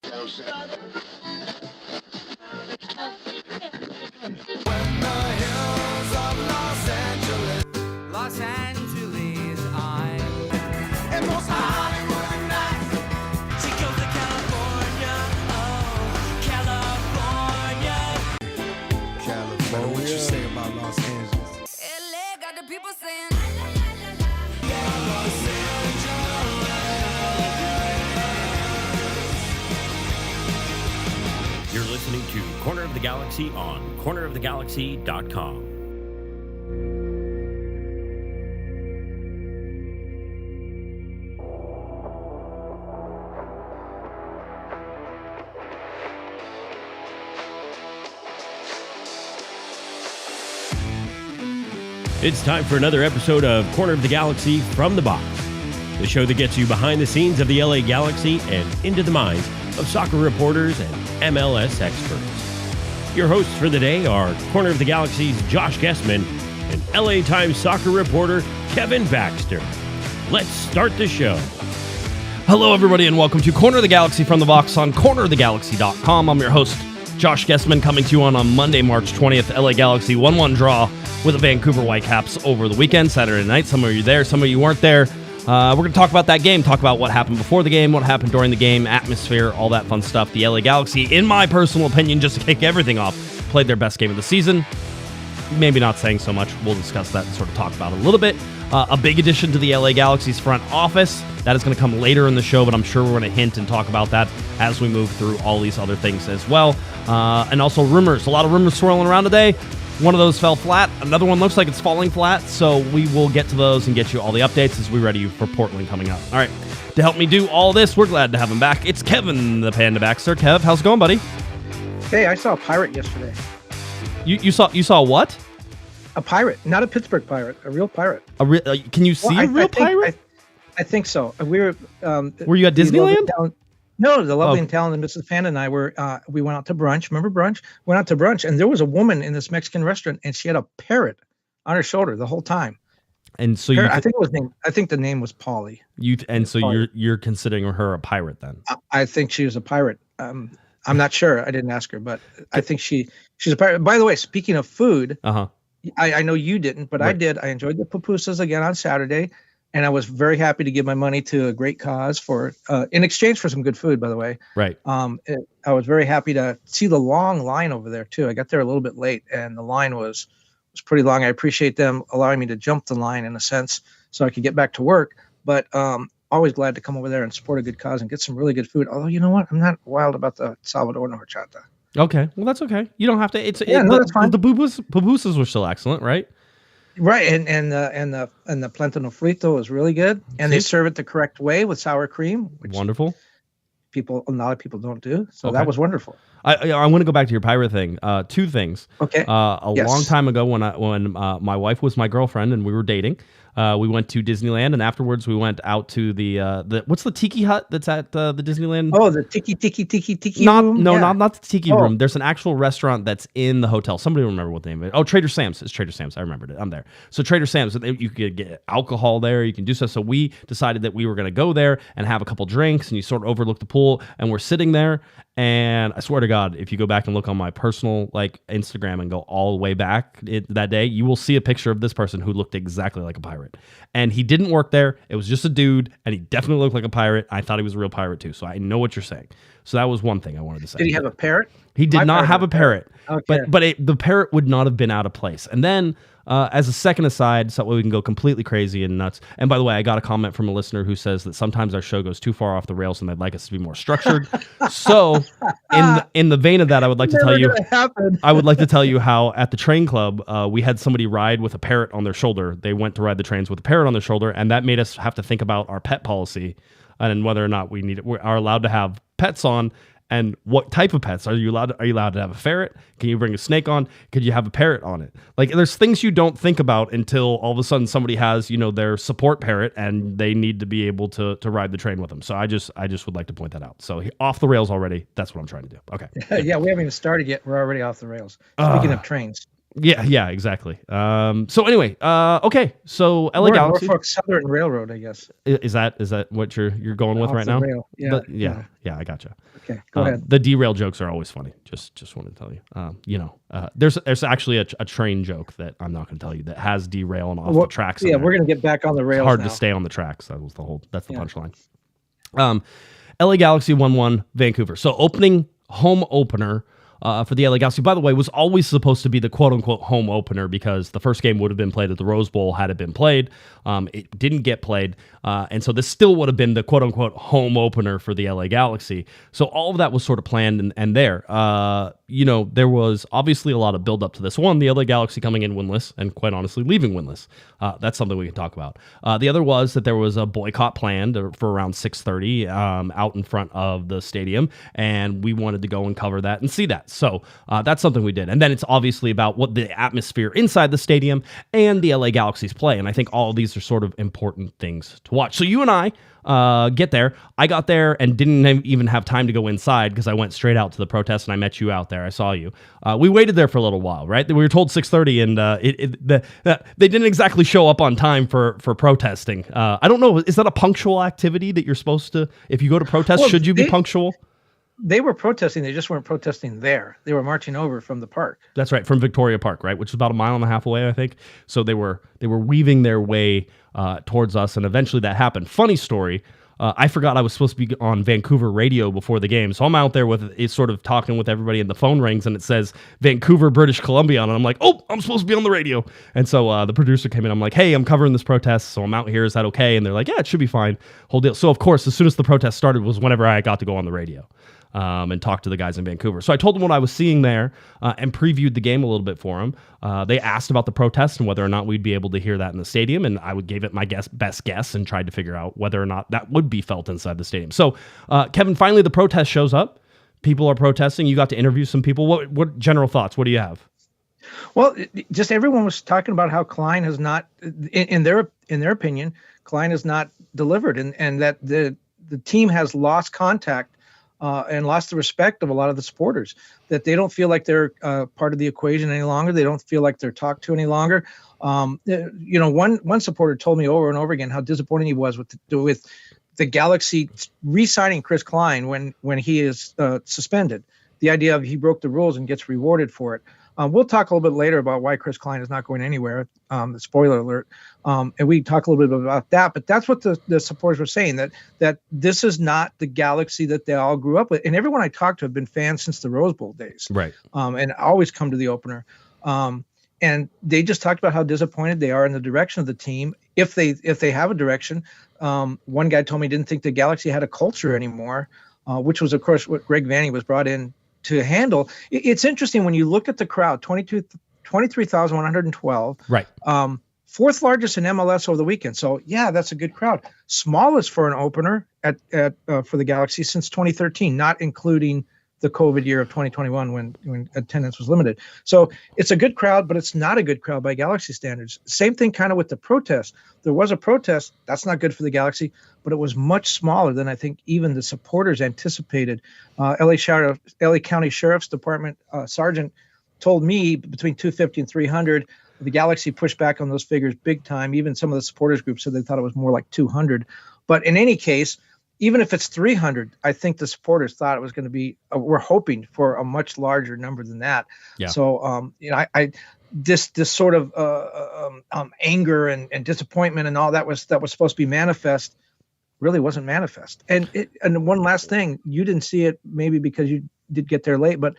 Los Angeles, I'm and most Hollywood nights. She goes to California, oh, California. California. What you say about Los Angeles? LA got the people saying, You're listening to Corner of the Galaxy on cornerofthegalaxy.com. It's time for another episode of Corner of the Galaxy from the Box, the show that gets you behind the scenes of the LA Galaxy and into the minds of soccer reporters and MLS experts. Your hosts for the day are Corner of the Galaxy's Josh Guesman and LA Times soccer reporter Kevin Baxter. Let's start the show. Hello, everybody, and welcome to Corner of the Galaxy from the Box on cornerofthegalaxy.com. I'm your host, Josh Guesman, coming to you on Monday, March 20th. LA Galaxy 1-1 draw with the Vancouver Whitecaps over the weekend, Saturday night. Some of you there, some of you weren't there. We're going to talk about that game, talk about what happened before the game, what happened during the game, atmosphere, all that fun stuff. The LA Galaxy, in my personal opinion, just to kick everything off, played their best game of the season. Maybe not saying so much. We'll discuss that and sort of talk about it a little bit. A big addition to the LA Galaxy's front office. That is going to come later in the show, but I'm sure we're going to hint and talk about that as we move through all these other things as well. And also rumors. A lot of rumors swirling around today. One of those fell flat. Another one looks like it's falling flat. So we will get to those and get you all the updates as we ready you for Portland coming up. All right. To help me do all this, we're glad to have him back. It's Kevin, the Panda Baxter. Kev, how's it going, buddy? Hey, I saw a pirate yesterday. You saw what? A pirate, not a Pittsburgh pirate, a real pirate. Can you see a real pirate? I think so. We were. Were you at Disneyland? No, the lovely and talented Mrs. Panda and I we went out to brunch. Remember brunch? Went out to brunch, and there was a woman in this Mexican restaurant, and she had a parrot on her shoulder the whole time. And so I think the name was Polly. You're considering her a pirate then? I think she was a pirate. I'm not sure. I didn't ask her, but I think she's a pirate. By the way, speaking of food, I know you didn't, but right. I did. I enjoyed the pupusas again on Saturday. And I was very happy to give my money to a great cause for in exchange for some good food, by the way. Right. I was very happy to see the long line over there, too. I got there a little bit late, and the line was pretty long. I appreciate them allowing me to jump the line, in a sense, so I could get back to work. But always glad to come over there and support a good cause and get some really good food. Although, you know what? I'm not wild about the Salvador horchata. Okay. Well, that's okay. You don't have to. That's fine. The pupusas were still excellent, right? Right, and the plátano frito was really good, and they serve it the correct way with sour cream, which wonderful. A lot of people don't do, so that was wonderful. I want to go back to your pirate thing. Two things. Okay. Long time ago, when my wife was my girlfriend and we were dating, we went to Disneyland, and afterwards we went out to the what's the tiki hut that's at the Disneyland? Oh, the tiki room? Not the tiki room. There's an actual restaurant that's in the hotel. Somebody will remember what the name of it. Oh, Trader Sam's. It's Trader Sam's. I remembered it. I'm there. So Trader Sam's, you could get alcohol there. You can do so. So we decided that we were going to go there and have a couple drinks, and you sort of overlook the pool, and we're sitting there. And I swear to God, if you go back and look on my personal Instagram and go all the way back that day, you will see a picture of this person who looked exactly like a pirate. And he didn't work there. It was just a dude, and he definitely looked like a pirate. I thought he was a real pirate too. So I know what you're saying. So that was one thing I wanted to say. Did he have a parrot? He did not have a parrot. Okay. But the parrot would not have been out of place. And then as a second aside, so we can go completely crazy and nuts. And by the way, I got a comment from a listener who says that sometimes our show goes too far off the rails and they'd like us to be more structured. So in the vein of that, I would like to tell you how at the train club, we had somebody ride with a parrot on their shoulder. They went to ride the trains with a parrot on their shoulder, and that made us have to think about our pet policy and whether or not we are allowed to have pets on. And what type of pets are you allowed to have? A ferret? Can you bring a snake on? Could you have a parrot on it? There's things you don't think about until all of a sudden somebody has, their support parrot and they need to be able to ride the train with them. So I just would like to point that out. So off the rails already. That's what I'm trying to do. Okay. Yeah, we haven't even started yet. We're already off the rails. Speaking of trains. Yeah, exactly. So anyway, okay. So LA Galaxy. Norfolk Southern Railroad, I guess. Is that what you're going with Off right the now? rail. Yeah. Yeah, I gotcha. Okay, go ahead. The derail jokes are always funny. Just wanted to tell you. There's actually a train joke that I'm not going to tell you that has derail and off the tracks. Yeah, we're going to get back on the rails. It's hard now. to stay on the tracks. That's the punchline. LA Galaxy 1-1 Vancouver. So home opener. For the LA Galaxy, by the way, was always supposed to be the quote-unquote home opener because the first game would have been played at the Rose Bowl had it been played. It didn't get played, and so this still would have been the quote-unquote home opener for the LA Galaxy. So all of that was sort of planned and there. There was obviously a lot of build-up to this. One, the LA Galaxy coming in winless and quite honestly leaving winless. That's something we can talk about. The other was that there was a boycott planned for around 6:30 out in front of the stadium, and we wanted to go and cover that and see that. So that's something we did. And then it's obviously about what the atmosphere inside the stadium and the LA Galaxy's play. And I think all of these are sort of important things to watch. So you and I get there. I got there and didn't even have time to go inside because I went straight out to the protest and I met you out there. I saw you. We waited there for a little while, right? We were told 6:30 and they didn't exactly show up on time for protesting. I don't know. Is that a punctual activity that you're supposed to, if you go to protest, should you be punctual? They were protesting. They just weren't protesting there. They were marching over from the park. That's right, from Victoria Park, right, which is about 1.5 miles away, I think. So they were weaving their way towards us, and eventually that happened. Funny story. I forgot I was supposed to be on Vancouver radio before the game, so I'm out there sort of talking with everybody, and the phone rings, and it says Vancouver, British Columbia, and I'm like, oh, I'm supposed to be on the radio. And so the producer came in. I'm like, hey, I'm covering this protest, so I'm out here. Is that okay? And they're like, yeah, it should be fine. Whole deal. So of course, as soon as the protest started was whenever I got to go on the radio. And talk to the guys in Vancouver. So I told them what I was seeing there and previewed the game a little bit for them. They asked about the protest and whether or not we'd be able to hear that in the stadium, and I gave it my best guess and tried to figure out whether or not that would be felt inside the stadium. So, Kevin, finally the protest shows up. People are protesting. You got to interview some people. What general thoughts? What do you have? Well, just everyone was talking about how Klein has not, in their opinion, Klein has not delivered, and that the team has lost contact and lost the respect of a lot of the supporters, that they don't feel like they're part of the equation any longer. They don't feel like they're talked to any longer. One supporter told me over and over again how disappointed he was with the Galaxy re-signing Chris Klein when he is suspended. The idea of he broke the rules and gets rewarded for it. We'll talk a little bit later about why Chris Klein is not going anywhere. Spoiler alert. And we talk a little bit about that. But that's what the supporters were saying, that this is not the Galaxy that they all grew up with. And everyone I talked to have been fans since the Rose Bowl days. Right. And always come to the opener. And they just talked about how disappointed they are in the direction of the team. If they have a direction. One guy told me he didn't think the Galaxy had a culture anymore, which was, of course, what Greg Vanney was brought in to handle. It's interesting when you look at the crowd, 23,112. Right. Fourth largest in MLS over the weekend. So yeah, that's a good crowd. Smallest for an opener for the Galaxy since 2013, not including the COVID year of 2021 when attendance was limited. So it's a good crowd, but it's not a good crowd by Galaxy standards. Same thing kind of with the protest. There was a protest. That's not good for the Galaxy, but it was much smaller than I think even the supporters anticipated. LA County Sheriff's Department sergeant told me between 250 and 300. The Galaxy pushed back on those figures big time. Even some of the supporters groups said they thought it was more like 200. But in any case, even if it's 300, I think the supporters thought it was going to be, we're hoping for a much larger number than that. Yeah. So, this sort of anger and disappointment and all that was supposed to be manifest really wasn't manifest. And one last thing, you didn't see it maybe because you did get there late, but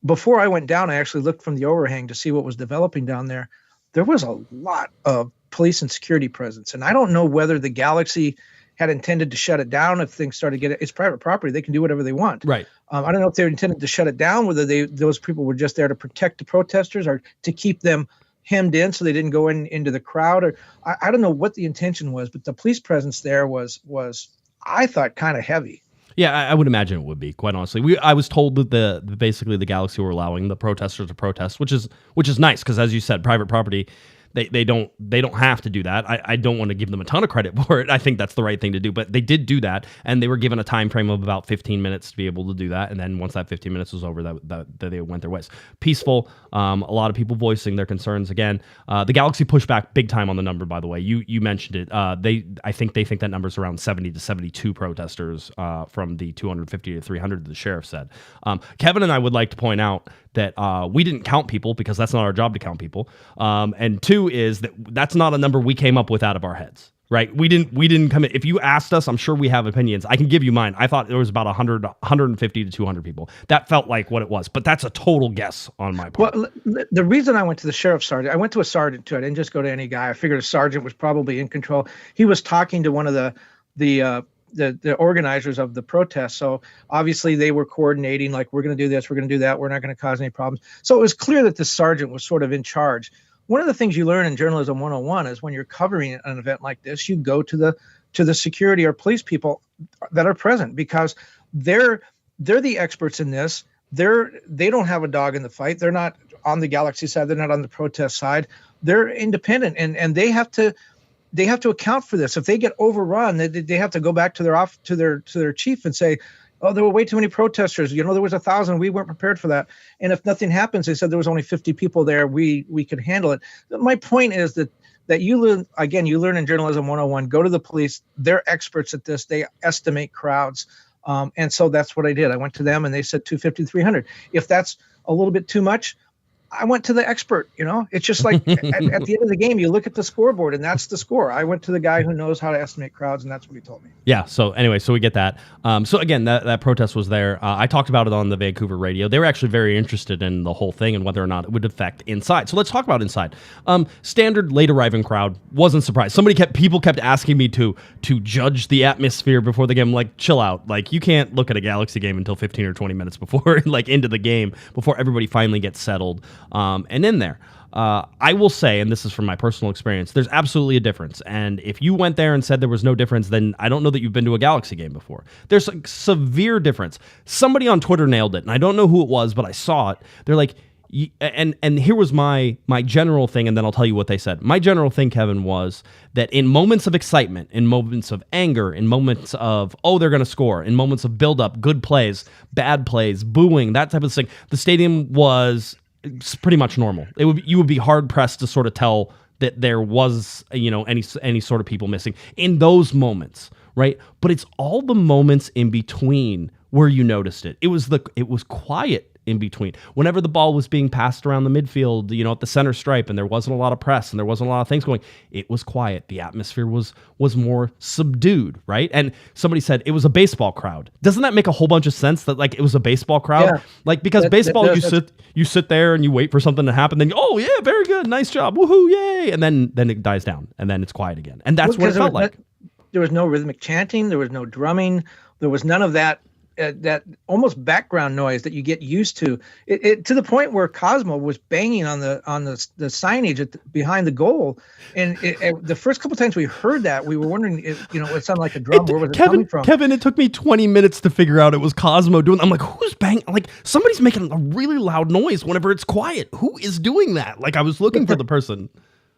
before I went down, I actually looked from the overhang to see what was developing down there. There was a lot of police and security presence. And I don't know whether the Galaxy had intended to shut it down if things started getting, it's private property. They can do whatever they want. Right. I don't know if they intended to shut it down, whether those people were just there to protect the protesters or to keep them hemmed in so they didn't go into the crowd. Or I don't know what the intention was, but the police presence there was I thought, kind of heavy. Yeah, I would imagine it would be, quite honestly. I was told that basically the Galaxy were allowing the protesters to protest, which is nice because, as you said, private property. They don't have to do that. I don't want to give them a ton of credit for it. I think that's the right thing to do, but they did do that, and they were given a time frame of about 15 minutes to be able to do that. And then once that 15 minutes was over, that they went their ways. Peaceful. A lot of people voicing their concerns. Again, the Galaxy pushed back big time on the number. By the way, you mentioned it. I think they think that number's around 70 to 72 protesters from the 250 to 300 the sheriff said. Kevin and I would like to point out that we didn't count people because that's not our job to count people. And two is that's not a number we came up with out of our heads, right? We didn't come in. If you asked us, I'm sure we have opinions. I can give you mine. I thought there was about 150 to 200 people. That felt like what it was, but that's a total guess on my part. Well, the reason I went to the sheriff's sergeant, I went to a sergeant too. I didn't just go to any guy. I figured a sergeant was probably in control. He was talking to one of the organizers of the protest. So obviously they were coordinating, like, we're going to do this, we're going to do that, we're not going to cause any problems. So it was clear that the sergeant was sort of in charge. One of the things you learn in Journalism 101 is when you're covering an event like this, you go to the security or police people that are present, because they're the experts in this. They don't have a dog in the fight. They're not on the Galaxy side. They're not on the protest side. They're independent, and they have to account for this. If they get overrun, they have to go back to their chief and say, oh, there were way too many protesters. There was 1,000. We weren't prepared for that. And if nothing happens, they said there was only 50 people there. We could handle it. My point is that you learn in Journalism 101, go to the police. They're experts at this. They estimate crowds. And so that's what I did. I went to them and they said 250, 300. If that's a little bit too much, I went to the expert. It's just like at the end of the game, you look at the scoreboard and that's the score. I went to the guy who knows how to estimate crowds, and that's what he told me. Yeah. So anyway, so we get that. So again, that protest was there. I talked about it on the Vancouver radio. They were actually very interested in the whole thing and whether or not it would affect inside. So let's talk about inside. Standard late arriving crowd, wasn't surprised. People kept asking me to judge the atmosphere before the game. I'm like, chill out. Like, you can't look at a Galaxy game until 15 or 20 minutes before, like, into the game, before everybody finally gets settled. And in there, I will say, and this is from my personal experience, there's absolutely a difference. And if you went there and said there was no difference, then I don't know that you've been to a Galaxy game before. There's a severe difference. Somebody on Twitter nailed it, and I don't know who it was, but I saw it. They're like, and here was my general thing, and then I'll tell you what they said. My general thing, Kevin, was that in moments of excitement, in moments of anger, in moments of, oh, they're going to score, in moments of build-up, good plays, bad plays, booing, that type of thing, the stadium was pretty much normal. You would be hard pressed to sort of tell that there was, any sort of people missing in those moments, right? But it's all the moments in between where you noticed it. It was quiet in between. Whenever the ball was being passed around the midfield, at the center stripe, and there wasn't a lot of press and there wasn't a lot of things going, it was quiet. The atmosphere was more subdued, right? And somebody said it was a baseball crowd. Doesn't that make a whole bunch of sense that, like, it was a baseball crowd? Yeah. Like, because baseball, you sit there and you wait for something to happen, then oh yeah, very good, nice job, woohoo, yay, and then it dies down and then it's quiet again. And that's what it felt like. There was no rhythmic chanting, there was no drumming, there was none of that almost background noise that you get used to. It to the point where Cosmo was banging on the signage behind the goal, and the first couple times we heard that, we were wondering if it sounded like a drum. Where was it coming from? Kevin, it took me 20 minutes to figure out it was Cosmo doing. I'm like, who's banging? Like, somebody's making a really loud noise whenever it's quiet. Who is doing that? Like, I was looking for the person.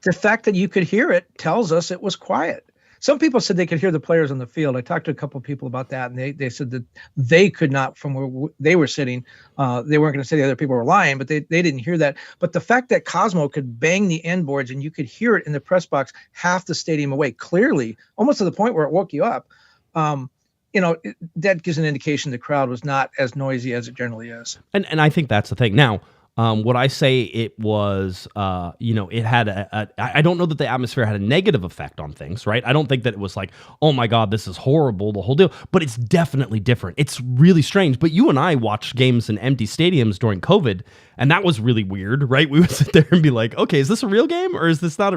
The fact that you could hear it tells us it was quiet. Some people said they could hear the players on the field. I talked to a couple of people about that, and they said that they could not, from where they were sitting. They weren't going to say the other people were lying, but they didn't hear that. But the fact that Cosmo could bang the end boards and you could hear it in the press box half the stadium away, clearly, almost to the point where it woke you up, that gives an indication the crowd was not as noisy as it generally is. And I think that's the thing. Now, would I say it was, it had I don't know that the atmosphere had a negative effect on things, right? I don't think that it was like, oh my God, this is horrible, the whole deal, but it's definitely different. It's really strange. But you and I watched games in empty stadiums during COVID, and that was really weird, right? We would sit there and be like, okay, is this a real game or is this not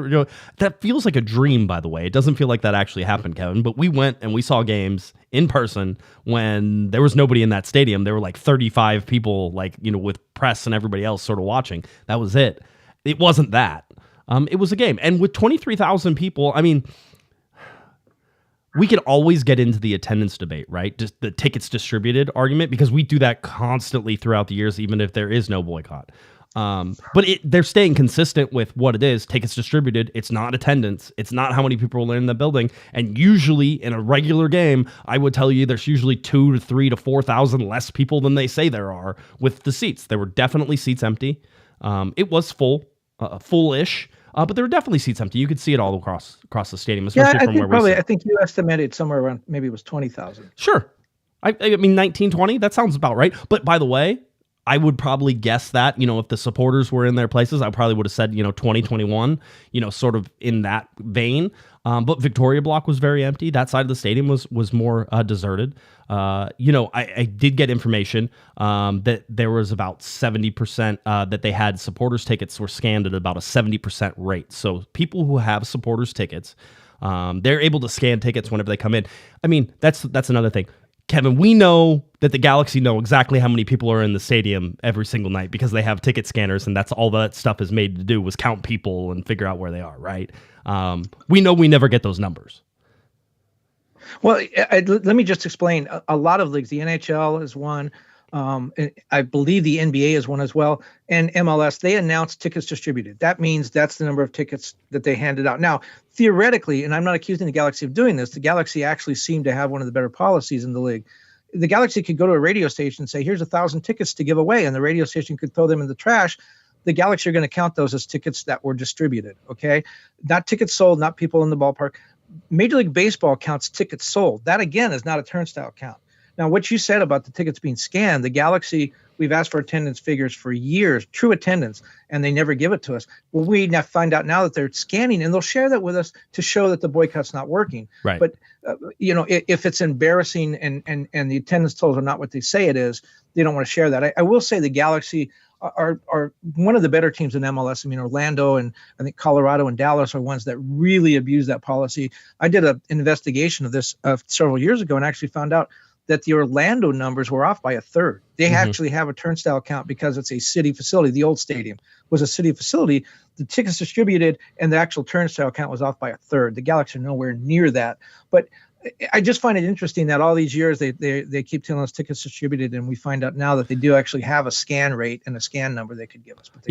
that feels like a dream, by the way. It doesn't feel like that actually happened, Kevin, but we went and we saw games in person when there was nobody in that stadium. There were like 35 people, with press and everybody else sort of watching. That was it. It wasn't that. It was a game. And with 23,000 people, I mean, we could always get into the attendance debate, right? Just the tickets distributed argument, because we do that constantly throughout the years, even if there is no boycott. But they're staying consistent with what it is. Tickets distributed. It's not attendance. It's not how many people are in the building. And usually in a regular game, I would tell you there's usually 2 to 3 to 4,000 less people than they say there are with the seats. There were definitely seats empty. It was full-ish. But there were definitely seats empty. You could see it all across the stadium, especially from where we sit. I think you estimated somewhere around, maybe it was 20,000. Sure. I mean, 19, 20, that sounds about right. But by the way, I would probably guess that, if the supporters were in their places, I probably would have said, 20, 21, sort of in that vein. But Victoria Block was very empty. That side of the stadium was more deserted. I did get information that there was about 70% that they had supporters tickets were scanned at about a 70% rate. So people who have supporters tickets, they're able to scan tickets whenever they come in. I mean, that's another thing. Kevin, we know that the Galaxy know exactly how many people are in the stadium every single night because they have ticket scanners, and that's all that stuff is made to do was count people and figure out where they are, right? We know we never get those numbers. Well, let me just explain. A lot of leagues, the NHL is one. I believe the NBA is one as well. And MLS, they announced tickets distributed. That means that's the number of tickets that they handed out. Now, theoretically, and I'm not accusing the Galaxy of doing this, the Galaxy actually seemed to have one of the better policies in the league. The Galaxy could go to a radio station and say, here's 1,000 tickets to give away, and the radio station could throw them in the trash. The Galaxy are going to count those as tickets that were distributed, okay? Not tickets sold, not people in the ballpark. Major League Baseball counts tickets sold. That, again, is not a turnstile count. Now, what you said about the tickets being scanned, the Galaxy, we've asked for attendance figures for years, true attendance, and they never give it to us. Well, we now find out now that they're scanning, and they'll share that with us to show that the boycott's not working. Right. But, if it's embarrassing and the attendance totals are not what they say it is, they don't want to share that. I will say the Galaxy are one of the better teams in MLS. I mean, Orlando and I think Colorado and Dallas are ones that really abuse that policy. I did an investigation of this several years ago and actually found out that the Orlando numbers were off by a third. They actually have a turnstile count because it's a city facility. The old stadium was a city facility. The tickets distributed and the actual turnstile count was off by a third. The Galaxy are nowhere near that. But I just find it interesting that all these years they keep telling us tickets distributed, and we find out now that they do actually have a scan rate and a scan number they could give us. But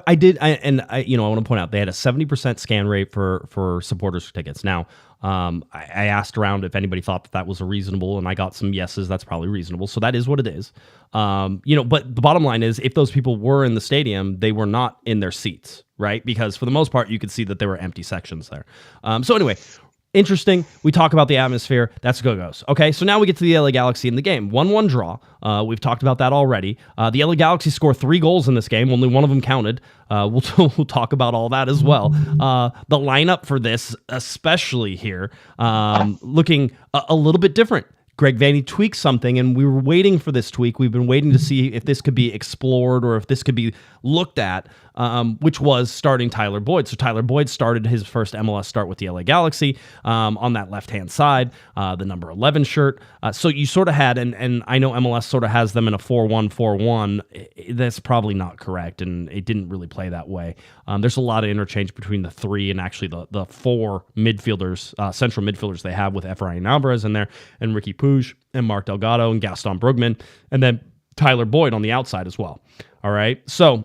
I did. I want to point out they had a 70% scan rate for supporters tickets. Now, I asked around if anybody thought that was a reasonable, and I got some yeses. That's probably reasonable. So that is what it is. But the bottom line is, if those people were in the stadium, they were not in their seats, right? Because for the most part, you could see that there were empty sections there. So anyway. Interesting. We talk about the atmosphere. That's Go-Go's. Okay, so now we get to the LA Galaxy in the game. 1-1 draw. We've talked about that already. The LA Galaxy scored 3 goals in this game. Only one of them counted. We'll talk about all that as well. The lineup for this, especially here, looking a little bit different. Greg Vanney tweaked something, and we were waiting for this tweak. We've been waiting to see if this could be explored or if this could be looked at, which was starting Tyler Boyd. So Tyler Boyd started his first MLS start with the LA Galaxy on that left-hand side, the number 11 shirt. So you sort of had, and I know MLS sort of has them in a 4-1-4-1. That's probably not correct, and it didn't really play that way. There's a lot of interchange between the 3 and actually the 4 midfielders, central midfielders they have with Efrain Alvarez in there, and Ricky Puig, and Mark Delgado, and Gaston Brugman, and then Tyler Boyd on the outside as well. All right, so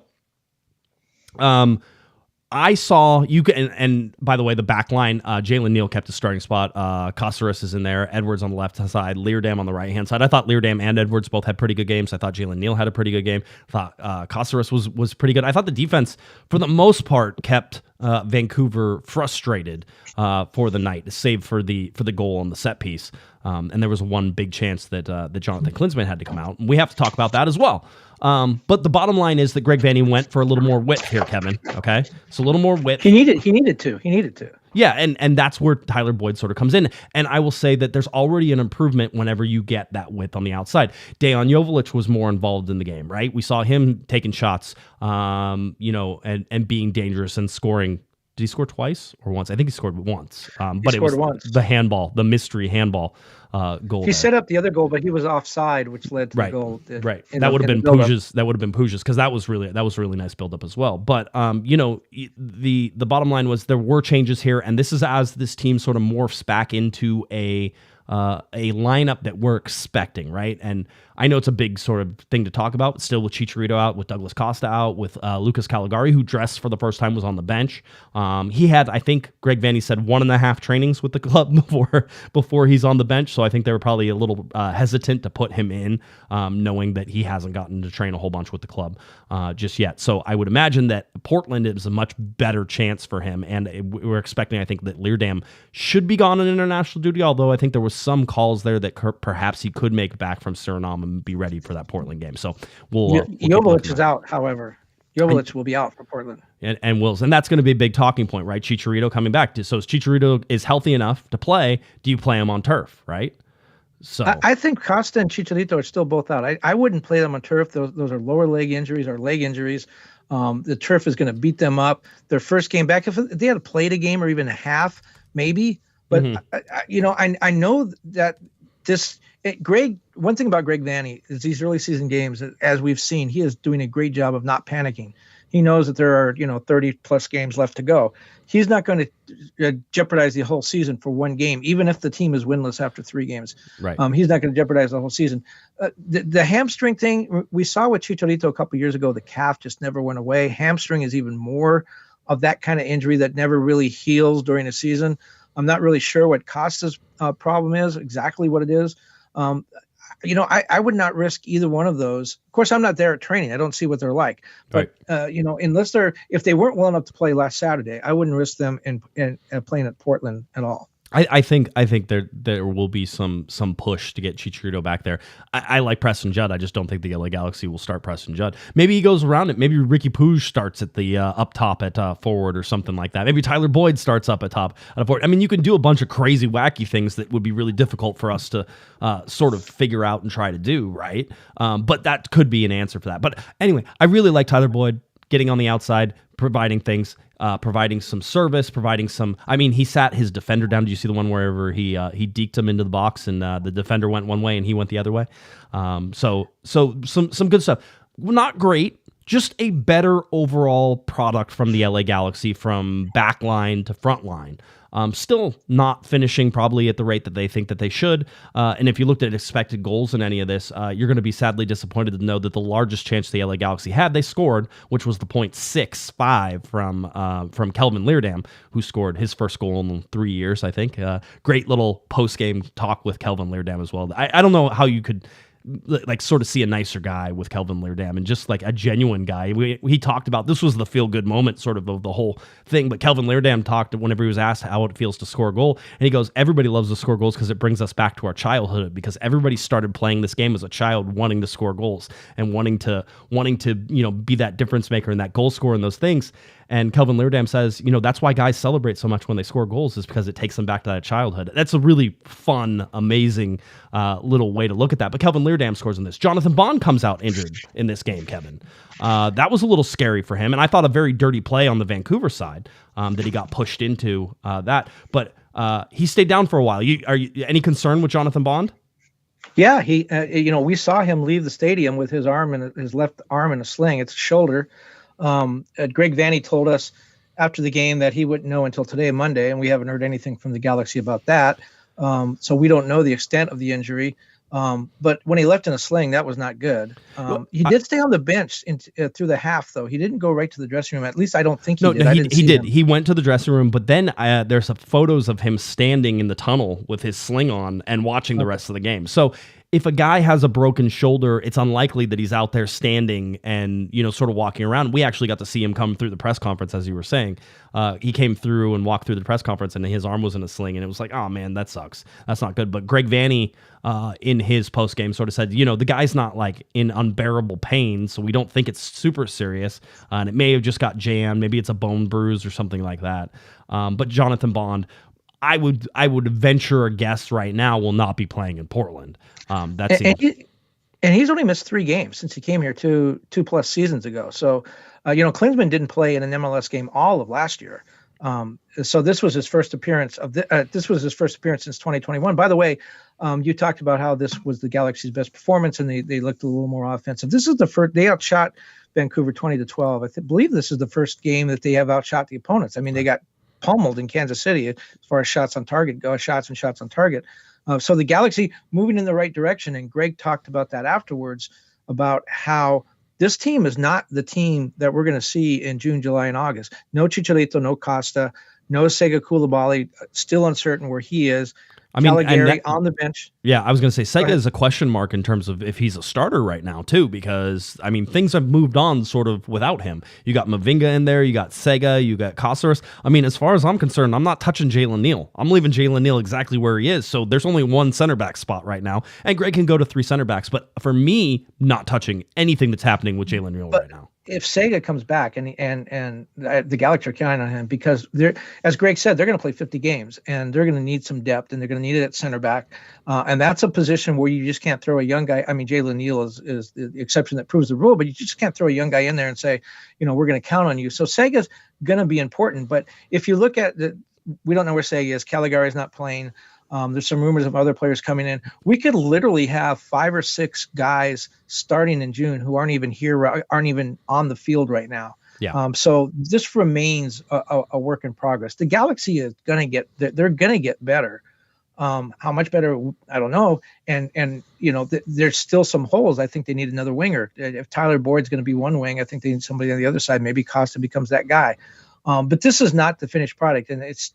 I saw you can, and by the way, the back line, Jalen Neal kept his starting spot. Caceres is in there. Edwards on the left side. Leardam on the right hand side. I thought Leardam and Edwards both had pretty good games. I thought Jalen Neal had a pretty good game. I thought Caceres was pretty good. I thought the defense, for the most part, kept Vancouver frustrated for the night, save for the goal on the set piece. And there was one big chance that Jonathan Klinsmann had to come out. And we have to talk about that as well. But the bottom line is that Greg Vanney went for a little more width here, Kevin. Okay, so a little more width. He needed to. Yeah, and that's where Tyler Boyd sort of comes in. And I will say that there's already an improvement whenever you get that width on the outside. Dejan Joveljic was more involved in the game, right? We saw him taking shots, and being dangerous and scoring. Did he score twice or once? I think he scored once. But it was once. The mystery handball goal. He set up the other goal, but he was offside, which led to the goal. Right. That would have been Puig's. That would have been Puig's because that was really nice buildup as well. But the bottom line was there were changes here, and this is as this team sort of morphs back into a lineup that we're expecting, right? And I know it's a big sort of thing to talk about, but still with Chicharito out, with Douglas Costa out, with Lucas Caligari, who dressed for the first time, was on the bench. He had, I think Greg Vanny said, 1.5 trainings with the club before he's on the bench. So I think they were probably a little hesitant to put him in, knowing that he hasn't gotten to train a whole bunch with the club just yet. So I would imagine that Portland is a much better chance for him. And we're expecting, I think, that Leerdam should be gone on international duty, although I think there was some calls there that perhaps he could make back from Suriname and be ready for that Portland game. So we'll Jovic is out, however. Jovic will be out for Portland. And Wills. And that's going to be a big talking point, right? Chicharito coming back. So if Chicharito is healthy enough to play, do you play him on turf, right? So I think Costa and Chicharito are still both out. I wouldn't play them on turf. Those are lower leg injuries or leg injuries. The turf is going to beat them up. Their first game back, if they had played a game or even a half, maybe. But I know that one thing about Greg Vanny is these early season games, as we've seen, he is doing a great job of not panicking. He knows that there are 30 plus games left to go. He's not going to jeopardize the whole season for one game, even if the team is winless after 3 games. Right. He's not going to jeopardize the whole season. The hamstring thing we saw with Chicharito a couple years ago, the calf just never went away. Hamstring is even more of that kind of injury that never really heals during a season. I'm not really sure what Costa's problem is, exactly what it is. I would not risk either one of those. Of course, I'm not there at training. I don't see what they're like. But, if they weren't well enough to play last Saturday, I wouldn't risk them in playing at Portland at all. I think there will be some push to get Chicharito back there. I like Preston Judd. I just don't think the LA Galaxy will start Preston Judd. Maybe he goes around it. Maybe Ricky Pouge starts at the up top at forward or something like that. Maybe Tyler Boyd starts up at top at forward. I mean, you can do a bunch of crazy, wacky things that would be really difficult for us to sort of figure out and try to do, right? But that could be an answer for that. But anyway, I really like Tyler Boyd getting on the outside, providing things. Providing some service, he sat his defender down. Did you see the one wherever he deked him into the box and the defender went one way and he went the other way? So some good stuff. Not great, just a better overall product from the LA Galaxy from back line to front line. Still not finishing probably at the rate that they think that they should. And if you looked at expected goals in any of this, you're going to be sadly disappointed to know that the largest chance the LA Galaxy had, they scored, which was the .65 from Kelvin Leerdam, who scored his first goal in 3 years, I think. Great little post-game talk with Kelvin Leerdam as well. I don't know how you could sort of see a nicer guy with Kelvin Leerdam and just like a genuine guy. He talked about, this was the feel-good moment sort of the whole thing, but Kelvin Leerdam talked whenever he was asked how it feels to score a goal, and he goes, everybody loves to score goals because it brings us back to our childhood, because everybody started playing this game as a child wanting to score goals and wanting to be that difference maker and that goal scorer and those things. And Kelvin Leerdam says, that's why guys celebrate so much when they score goals, is because it takes them back to that childhood. That's a really fun, amazing little way to look at that. But Kelvin Leerdam scores in this. Jonathan Bond comes out injured in this game, Kevin. That was a little scary for him. And I thought a very dirty play on the Vancouver side that he got pushed into that. But he stayed down for a while. Are you any concern with Jonathan Bond? Yeah, he. We saw him leave the stadium with his left arm in a sling. It's a shoulder. Greg Vanny told us after the game that he wouldn't know until today, Monday, and we haven't heard anything from the Galaxy about that. So we don't know the extent of the injury. But when he left in a sling, that was not good. He did stay on the bench through the half, though. He didn't go right to the dressing room. At least I don't think he did. No, he did. He went to the dressing room, but then there's some photos of him standing in the tunnel with his sling on and watching the rest of the game. So if a guy has a broken shoulder, it's unlikely that he's out there standing and, sort of walking around. We actually got to see him come through the press conference, as you were saying. He came through and walked through the press conference, and his arm was in a sling, and it was like, oh, man, that sucks. That's not good. But Greg Vanny, in his postgame, sort of said, the guy's not, like, in unbearable pain, so we don't think it's super serious, and it may have just got jammed. Maybe it's a bone bruise or something like that. But Jonathan Bond, I would venture a guess right now will not be playing in Portland. And he's only missed 3 games since he came here two plus seasons ago. So, Klinsmann didn't play in an MLS game all of last year. So this was his first appearance since 2021. By the way, you talked about how this was the Galaxy's best performance and they looked a little more offensive. This is the first they outshot Vancouver 20-12. I believe this is the first game that they have outshot the opponents. I mean, they got pummeled in Kansas City as far as shots on target go, shots on target. So the Galaxy moving in the right direction, and Greg talked about that afterwards, about how this team is not the team that we're going to see in June, July, and August. No Chicharito, no Costa, no Sega Koulibaly, still uncertain where he is. I mean, Calgary on the bench. Yeah, I was going to say Sega is a question mark in terms of if he's a starter right now too, because I mean things have moved on sort of without him. You got Mavinga in there, you got Sega, you got Caceres. I mean, as far as I'm concerned, I'm not touching Jalen Neal. I'm leaving Jalen Neal exactly where he is. So there's only one center back spot right now, and Greg can go to 3 center backs. But for me, not touching anything that's happening with Jalen Neal right now. If Sega comes back and the Galaxy are counting on him, because they're, as Greg said, they're going to play 50 games and they're going to need some depth, and they're going to need it at center back. And that's a position where you just can't throw a young guy. I mean, Jalen Neal is the exception that proves the rule, but you just can't throw a young guy in there and say, we're going to count on you. So Sega's going to be important. But if you look at we don't know where Sega is. Caligari is not playing. There's some rumors of other players coming in. We could literally have 5 or 6 guys starting in June who aren't even here, aren't even on the field right now. Yeah. So this remains a work in progress. The Galaxy is they're going to get better. How much better, I don't know. And there's still some holes. I think they need another winger. If Tyler Boyd's going to be one wing, I think they need somebody on the other side. Maybe Costa becomes that guy. But this is not the finished product, and it's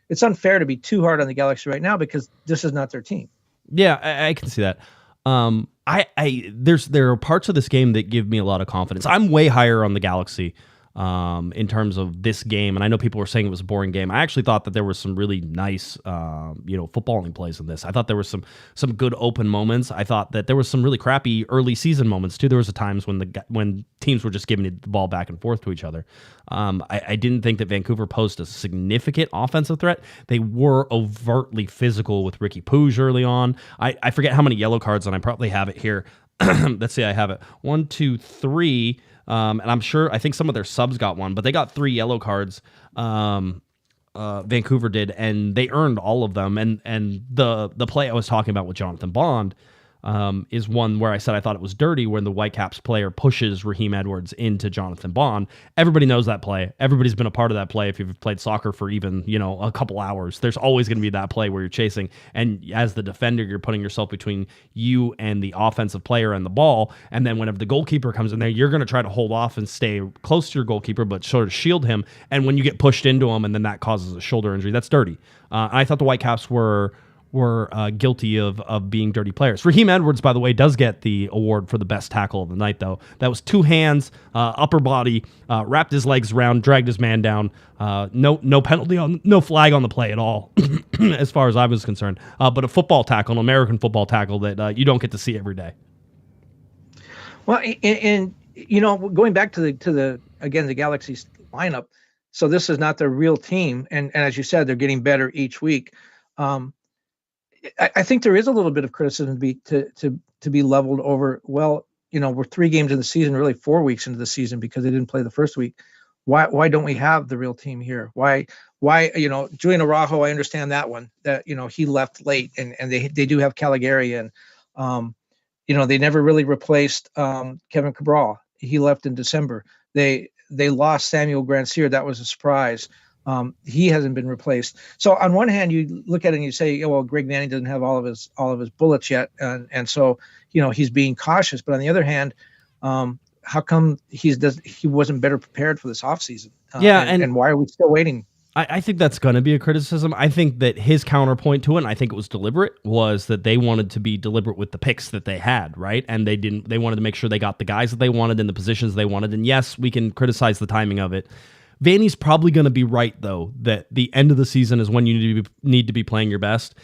it's unfair to be too hard on the Galaxy right now because this is not their team. Yeah, I can see that. There are parts of this game that give me a lot of confidence. I'm way higher on the Galaxy in terms of this game, and I know people were saying it was a boring game. I actually thought that there was some really nice, footballing plays in this. I thought there was some good open moments. I thought that there was some really crappy early season moments too. There was times when teams were just giving the ball back and forth to each other. I didn't think that Vancouver posed a significant offensive threat. They were overtly physical with Ricky Puig early on. I forget how many yellow cards, and I probably have it here. Let's see, I have it. 1, 2, 3. And I think some of their subs got one, but they got 3 yellow cards. Vancouver did, and they earned all of them. And the play I was talking about with Jonathan Bond is one where I said I thought it was dirty when the Whitecaps player pushes Raheem Edwards into Jonathan Bond. Everybody knows that play. Everybody's been a part of that play if you've played soccer for even, a couple hours. There's always going to be that play where you're chasing, and as the defender, you're putting yourself between you and the offensive player and the ball, and then whenever the goalkeeper comes in there, you're going to try to hold off and stay close to your goalkeeper, but sort of shield him, and when you get pushed into him, and then that causes a shoulder injury, that's dirty. I thought the Whitecaps were guilty of being dirty players. Raheem Edwards, by the way, does get the award for the best tackle of the night, though. That was 2 hands, upper body, wrapped his legs around, dragged his man down. No penalty no flag on the play at all, as far as I was concerned. But a football tackle, an American football tackle that you don't get to see every day. Well, and going back to the Galaxy's lineup. So this is not their real team, and as you said, they're getting better each week. I think there is a little bit of criticism to be leveled over. Well, we're 3 games in the season, really 4 weeks into the season, because they didn't play the first week. Why don't we have the real team here? Why Julian Araujo? I understand that one, that he left late, and they do have Calgary, and they never really replaced Kevin Cabral. He left in December. They lost Samuel Grandsir. That was a surprise. He hasn't been replaced. So on one hand, you look at it and you say, well, Greg Manning doesn't have all of his bullets yet, and so he's being cautious. But on the other hand, how come he wasn't better prepared for this offseason? And why are we still waiting? I think that's going to be a criticism. I think that his counterpoint to it, and I think it was deliberate, was that they wanted to be deliberate with the picks that they had, right? And they wanted to make sure they got the guys that they wanted in the positions they wanted. And yes, we can criticize the timing of it. Vanny's probably going to be right, though, that the end of the season is when you need to be playing your best.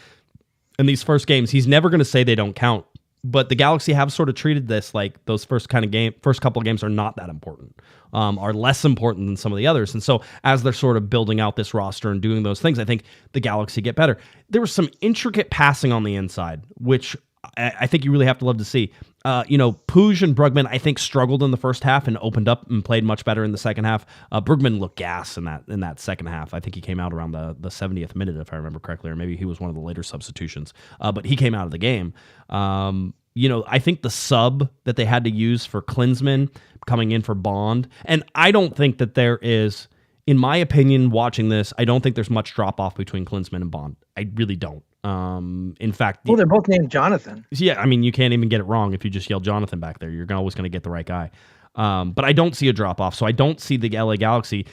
And these first games, he's never going to say they don't count. But the Galaxy have sort of treated this like those first couple of games are not that important, are less important than some of the others. And so as they're sort of building out this roster and doing those things, I think the Galaxy get better. There was some intricate passing on the inside, which I think you really have to love to see. Puig and Brugman, I think, struggled in the first half and opened up and played much better in the second half. Brugman looked gas in that second half. I think he came out around the 70th minute, if I remember correctly, or maybe he was one of the later substitutions. But he came out of the game. I think the sub that they had to use for Klinsmann coming in for Bond, and I don't think that there is, in my opinion, watching this, I don't think there's much drop-off between Klinsmann and Bond. I really don't. In fact, Well, they're both named Jonathan. yeah, I mean, you can't even get it wrong if you just yell Jonathan back there. You're always going to get the right guy. But I don't see a drop off, so I don't see the LA Galaxy.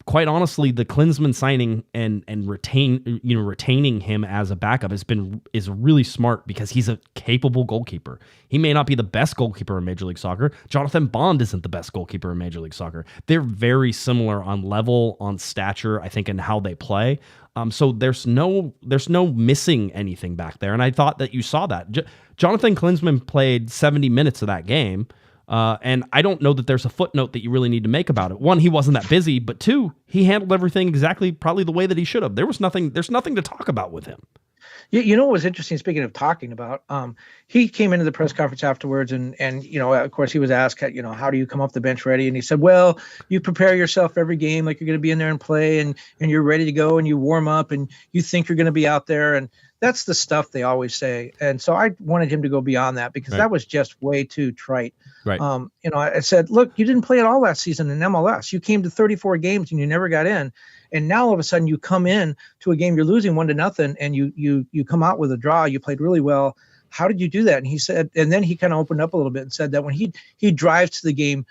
Quite honestly, the Klinsmann signing and retaining him as a backup is really smart because he's a capable goalkeeper. He may not be the best goalkeeper in Major League Soccer. Jonathan Bond isn't the best goalkeeper in Major League Soccer. They're very similar on level, on stature, I think, and how they play. So there's no missing anything back there, and I thought that you saw that. Jonathan Klinsmann played 70 minutes of that game. And I don't know that there's a footnote that you really need to make about it. One, he wasn't that busy, but two, he handled everything exactly probably the way that he should have. There's nothing to talk about with him. You know what was interesting, speaking of talking about, he came into the press conference afterwards and of course he was asked, how do you come off the bench ready? And he said, well, you prepare yourself every game like you're going to be in there and play and you're ready to go and you warm up and you think you're going to be out there. And that's the stuff they always say. And so I wanted him to go beyond that because that was just way too trite. Right. I said, look, you didn't play at all last season in MLS. You came to 34 games and you never got in. And now all of a sudden you come in to a game you're losing 1-0 and you come out with a draw. You played really well. How did you do that? And he said, and then he kind of opened up a little bit and said that when he drives to the game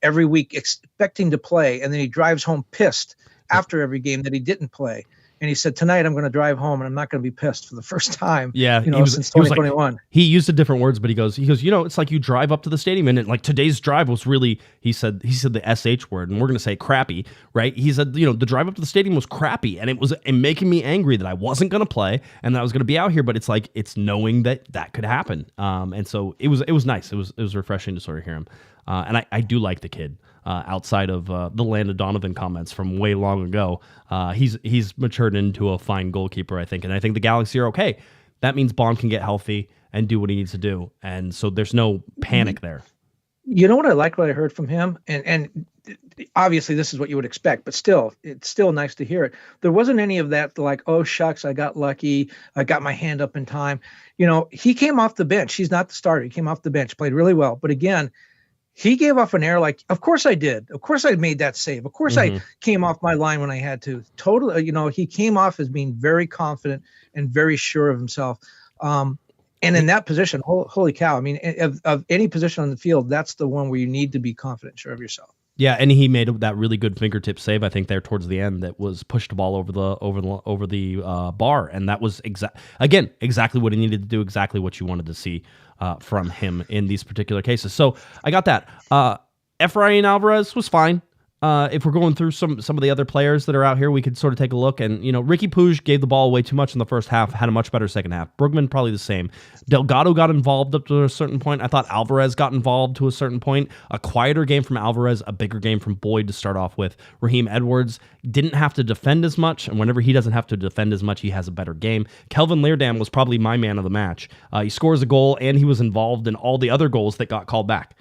every week expecting to play, and then he drives home pissed after every game that he didn't play. And he said, tonight I'm going to drive home and I'm not going to be pissed for the first time. Yeah, since 2021. He used different words, but he goes, it's like you drive up to the stadium and like today's drive was really, he said the SH word, and we're going to say crappy, right? He said, the drive up to the stadium was crappy, and it was making me angry that I wasn't going to play and that I was going to be out here, but it's knowing that could happen. And so it was nice. It was refreshing to sort of hear him. And I do like the kid. Outside of the Landon Donovan comments from way long ago, he's matured into a fine goalkeeper, I think. And I think the Galaxy are okay. That means Bond can get healthy and do what he needs to do. And so there's no panic there. You know what I liked what I heard from him? And obviously this is what you would expect, but still, it's still nice to hear it. There wasn't any of that like, oh, shucks, I got lucky. I got my hand up in time. He came off the bench. He's not the starter. He came off the bench, played really well. But again, he gave off an air like, of course I did. Of course I made that save. Of course I came off my line when I had to. Totally, he came off as being very confident and very sure of himself. And in that position, holy cow, I mean, of any position on the field, that's the one where you need to be confident, sure of yourself. Yeah, and he made that really good fingertip save, I think, there towards the end that was pushed the ball over the bar, and that was exactly what he needed to do, exactly what you wanted to see from him in these particular cases. So I got that. Efrain Alvarez was fine. If we're going through some of the other players that are out here, we could sort of take a look. And, Ricky Puig gave the ball away too much in the first half, had a much better second half. Brugman, probably the same. Delgado got involved up to a certain point. I thought Alvarez got involved to a certain point. A quieter game from Alvarez, a bigger game from Boyd to start off with. Raheem Edwards didn't have to defend as much, and whenever he doesn't have to defend as much, he has a better game. Kelvin Leerdam was probably my man of the match. He scores a goal, and he was involved in all the other goals that got called back.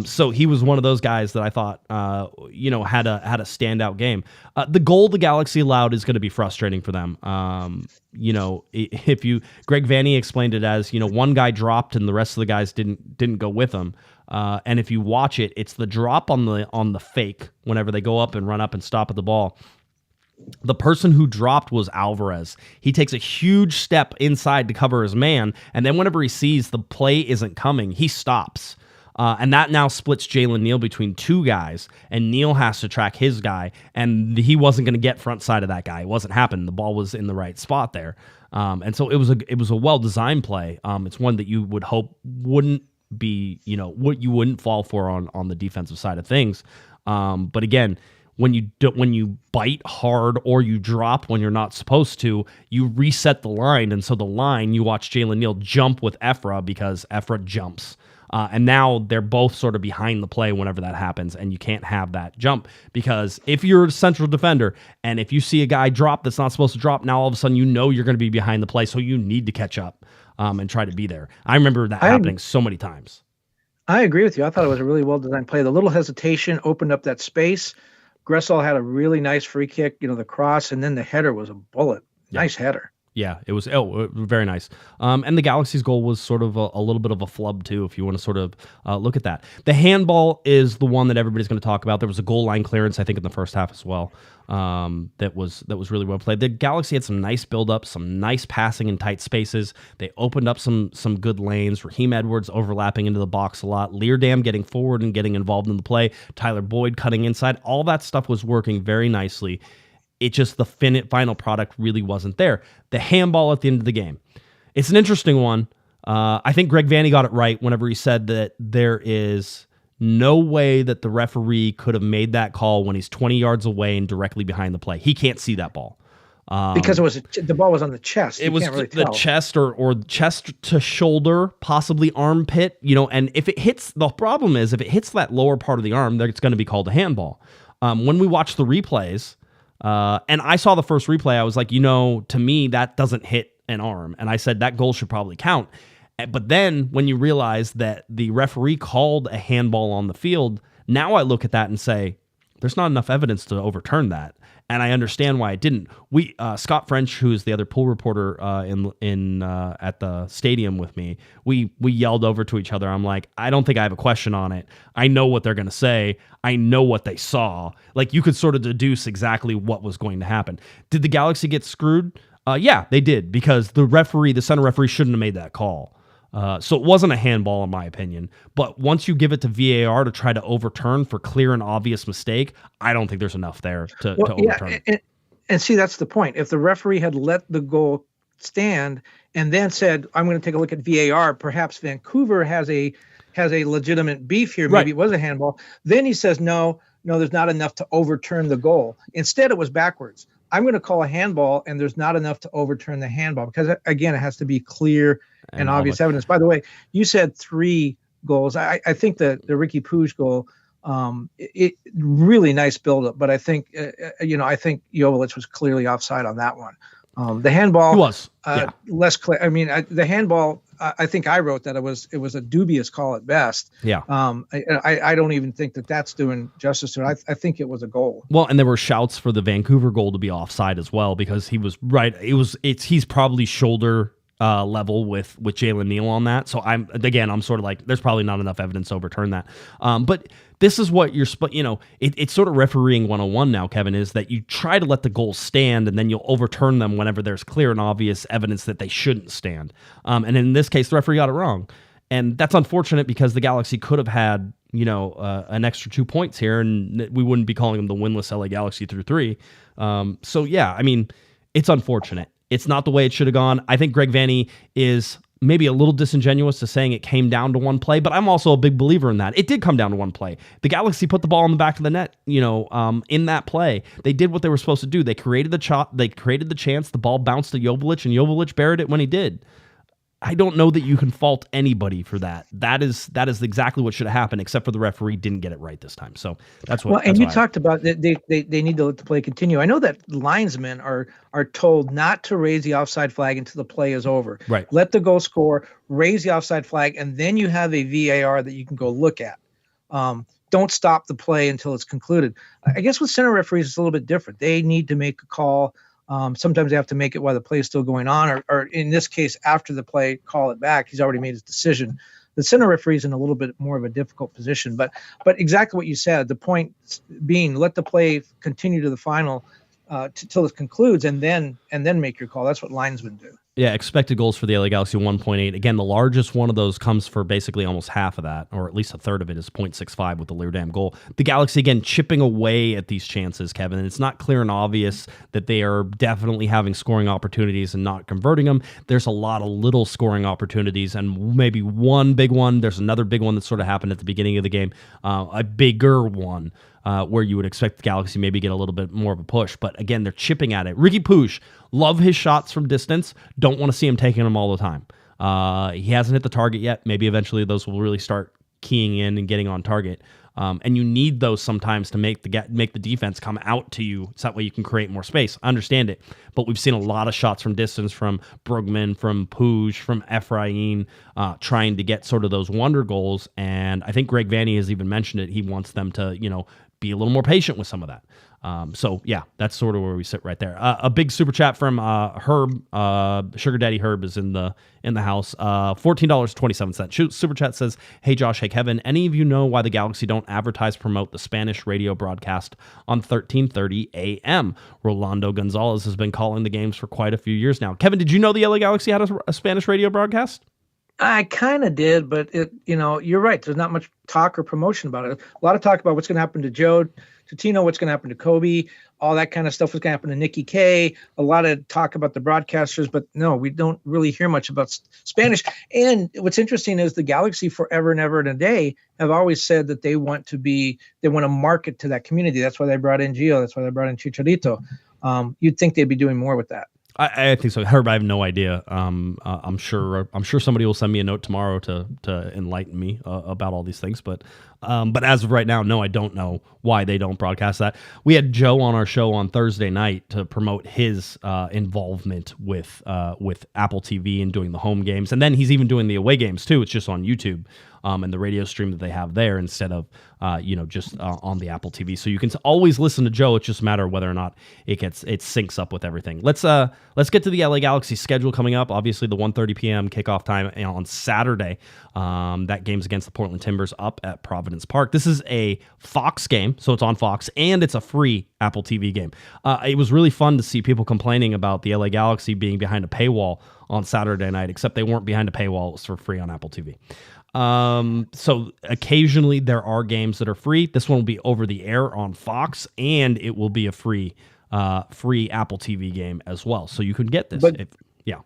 So he was one of those guys that I thought, had a standout game. The goal the Galaxy allowed is going to be frustrating for them. Greg Vanney explained it as, one guy dropped and the rest of the guys didn't go with him. And if you watch it, it's the drop on the fake whenever they go up and run up and stop at the ball. The person who dropped was Alvarez. He takes a huge step inside to cover his man, and then whenever he sees the play isn't coming, he stops. And that now splits Jalen Neal between two guys, and Neal has to track his guy, and he wasn't going to get front side of that guy. It wasn't happening. The ball was in the right spot there. And so it was a well-designed play. It's one that you would hope wouldn't be, what you wouldn't fall for on the defensive side of things. But again, when you bite hard or you drop when you're not supposed to, you reset the line. And so the line, you watch Jalen Neal jump with Efra because Efra jumps. And now they're both sort of behind the play whenever that happens, and you can't have that jump because if you're a central defender and if you see a guy drop that's not supposed to drop, now all of a sudden you're going to be behind the play, so you need to catch up and try to be there. I remember that happening so many times. I agree with you. I thought it was a really well-designed play. The little hesitation opened up that space. Gressel had a really nice free kick, the cross, and then the header was a bullet. Nice header. Yeah, it was very nice. And the Galaxy's goal was sort of a little bit of a flub too, if you want to sort of look at that. The handball is the one that everybody's going to talk about. There was a goal line clearance, I think, in the first half as well. That was really well played. The Galaxy had some nice build-up, some nice passing in tight spaces. They opened up some good lanes. Raheem Edwards overlapping into the box a lot. Leardam getting forward and getting involved in the play. Tyler Boyd cutting inside. All that stuff was working very nicely. It just, the final product really wasn't there. The handball at the end of the game. It's an interesting one. I think Greg Vanney got it right whenever he said that there is no way that the referee could have made that call when he's 20 yards away and directly behind the play. He can't see that ball. Because the ball was on the chest. It was the chest or chest to shoulder, possibly armpit, and if it hits, the problem is if it hits that lower part of the arm, then it's going to be called a handball. When we watch the replays, and I saw the first replay, I was like, to me, that doesn't hit an arm. And I said that goal should probably count. But then when you realize that the referee called a handball on the field, now I look at that and say, there's not enough evidence to overturn that. And I understand why it didn't. Scott French, who's the other pool reporter at the stadium with me, we yelled over to each other. I'm like, I don't think I have a question on it. I know what they're going to say. I know what they saw. Like, you could sort of deduce exactly what was going to happen. Did the Galaxy get screwed? Yeah, they did, because the center referee shouldn't have made that call. So it wasn't a handball in my opinion, but once you give it to VAR to try to overturn for clear and obvious mistake, I don't think there's enough there to overturn. And see, that's the point. If the referee had let the goal stand and then said, I'm going to take a look at VAR, perhaps Vancouver has a legitimate beef here. Maybe It was a handball. Then he says, no, there's not enough to overturn the goal. Instead, it was backwards. I'm going to call a handball, and there's not enough to overturn the handball because, again, it has to be clear and obvious evidence. By the way, you said 3 goals. I think the Ricky Puig goal, it really nice buildup, but I think I think Joveljic was clearly offside on that one. The handball was less clear. I mean, the handball. I think I wrote that it was a dubious call at best. Yeah. I don't even think that's doing justice to it. I think it was a goal. Well, and there were shouts for the Vancouver goal to be offside as well because he was right. He's probably shoulder level with Jalen Neal on that. So I'm sort of like, there's probably not enough evidence to overturn that. But this is what it's sort of refereeing 101 now, Kevin, is that you try to let the goals stand and then you'll overturn them whenever there's clear and obvious evidence that they shouldn't stand. And in this case, the referee got it wrong. And that's unfortunate because the Galaxy could have had, an extra 2 points here and we wouldn't be calling them the winless LA Galaxy through 3. So yeah, I mean, it's unfortunate. It's not the way it should have gone. I think Greg Vanney is maybe a little disingenuous to saying it came down to one play, but I'm also a big believer in that. It did come down to one play. The Galaxy put the ball in the back of the net, in that play. They did what they were supposed to do. They created the chance, the ball bounced to Joveljic, and Joveljic buried it when he did. I don't know that you can fault anybody for that. That is exactly what should have happened, except for the referee didn't get it right this time. So that's what. Well, and you talked about that they need to let the play continue. I know that linesmen are told not to raise the offside flag until the play is over. Right. Let the goal score, raise the offside flag, and then you have a VAR that you can go look at. Don't stop the play until it's concluded. I guess with center referees, it's a little bit different. They need to make a call. Sometimes they have to make it while the play is still going on, or in this case, after the play, call it back. He's already made his decision. The center referee is in a little bit more of a difficult position, but exactly what you said. The point being, let the play continue to the final till it concludes, and then make your call. That's what linesmen do. Yeah, expected goals for the LA Galaxy 1.8. Again, the largest one of those comes for basically almost half of that, or at least a third of it is 0.65 with the Leardam goal. The Galaxy, again, chipping away at these chances, Kevin, and it's not clear and obvious that they are definitely having scoring opportunities and not converting them. There's a lot of little scoring opportunities, and maybe one big one. There's another big one that sort of happened at the beginning of the game, a bigger one. Where you would expect the Galaxy maybe get a little bit more of a push. But again, they're chipping at it. Ricky Puig, love his shots from distance. Don't want to see him taking them all the time. He hasn't hit the target yet. Maybe eventually those will really start keying in and getting on target. And you need those sometimes to make the defense come out to you, so that way you can create more space. I understand it, but we've seen a lot of shots from distance from Brugman, from Puig, from Efrain, trying to get sort of those wonder goals. And I think Greg Vanney has even mentioned it. He wants them to, be a little more patient with some of that. So yeah, that's sort of where we sit right there. A big super chat from Herb, Sugar Daddy Herb is in the house. $14.27. Super chat says, "Hey Josh, hey Kevin, any of you know why the Galaxy don't promote the Spanish radio broadcast on 1330 AM? Rolando Gonzalez has been calling the games for quite a few years now." Kevin, did you know the LA Galaxy had a Spanish radio broadcast? I kind of did, but you're right. There's not much talk or promotion about it. A lot of talk about what's going to happen to Joe, to Tino, what's going to happen to Kobe, all that kind of stuff. What's going to happen to Nikki K. A lot of talk about the broadcasters, but no, we don't really hear much about Spanish. And what's interesting is the Galaxy forever and ever and a day have always said that they want to market to that community. That's why they brought in Gio. That's why they brought in Chicharito. You'd think they'd be doing more with that. I think so. Herb, I have no idea. I'm sure somebody will send me a note tomorrow to enlighten me about all these things. But as of right now, no, I don't know why they don't broadcast that. We had Joe on our show on Thursday night to promote his involvement with Apple TV and doing the home games, and then he's even doing the away games too. It's just on YouTube and the radio stream that they have there instead of just on the Apple TV. So you can always listen to Joe. It's just a matter of whether or not it syncs up with everything. Let's get to the LA Galaxy schedule coming up. Obviously, the 1:30 p.m. kickoff time on Saturday. That game's against the Portland Timbers up at Providence Park. This is a Fox game, so it's on Fox, and it's a free Apple TV game. It was really fun to see people complaining about the LA Galaxy being behind a paywall on Saturday night, except they weren't behind a paywall. It was for free on Apple TV. So occasionally there are games that are free. This one will be over the air on Fox, and it will be a free Apple TV game as well. So you can get this. But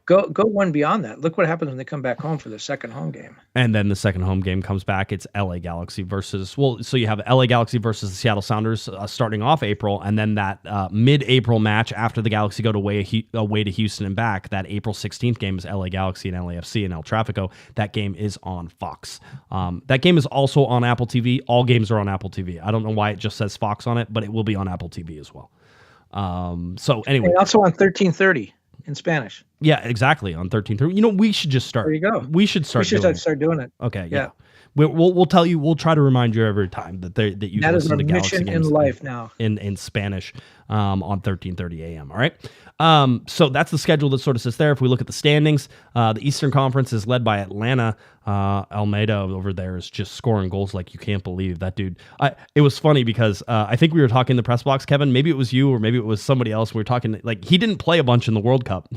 go one beyond that. Look what happens when they come back home for their second home game. And then the second home game comes back. It's LA Galaxy so you have LA Galaxy versus the Seattle Sounders starting off April, and then that mid-April match after the Galaxy go away to Houston and back. That April 16th game is LA Galaxy and LAFC and El Tráfico. That game is on Fox. That game is also on Apple TV. All games are on Apple TV. I don't know why it just says Fox on it, but it will be on Apple TV as well. So anyway, and also on 1330. In Spanish. Yeah, exactly. On 1330. We should just start. There you go. We should start doing it. Okay. Yeah. We'll tell you. We'll try to remind you every time that you that listen is to Galaxy mission games in life now in Spanish on 1330 AM. All right. So that's the schedule that sort of sits there. If we look at the standings, the Eastern Conference is led by Atlanta. Almeida over there is just scoring goals like you can't believe. That dude. It was funny because I think we were talking in the press box, Kevin. Maybe it was you or maybe it was somebody else. We were talking like he didn't play a bunch in the World Cup.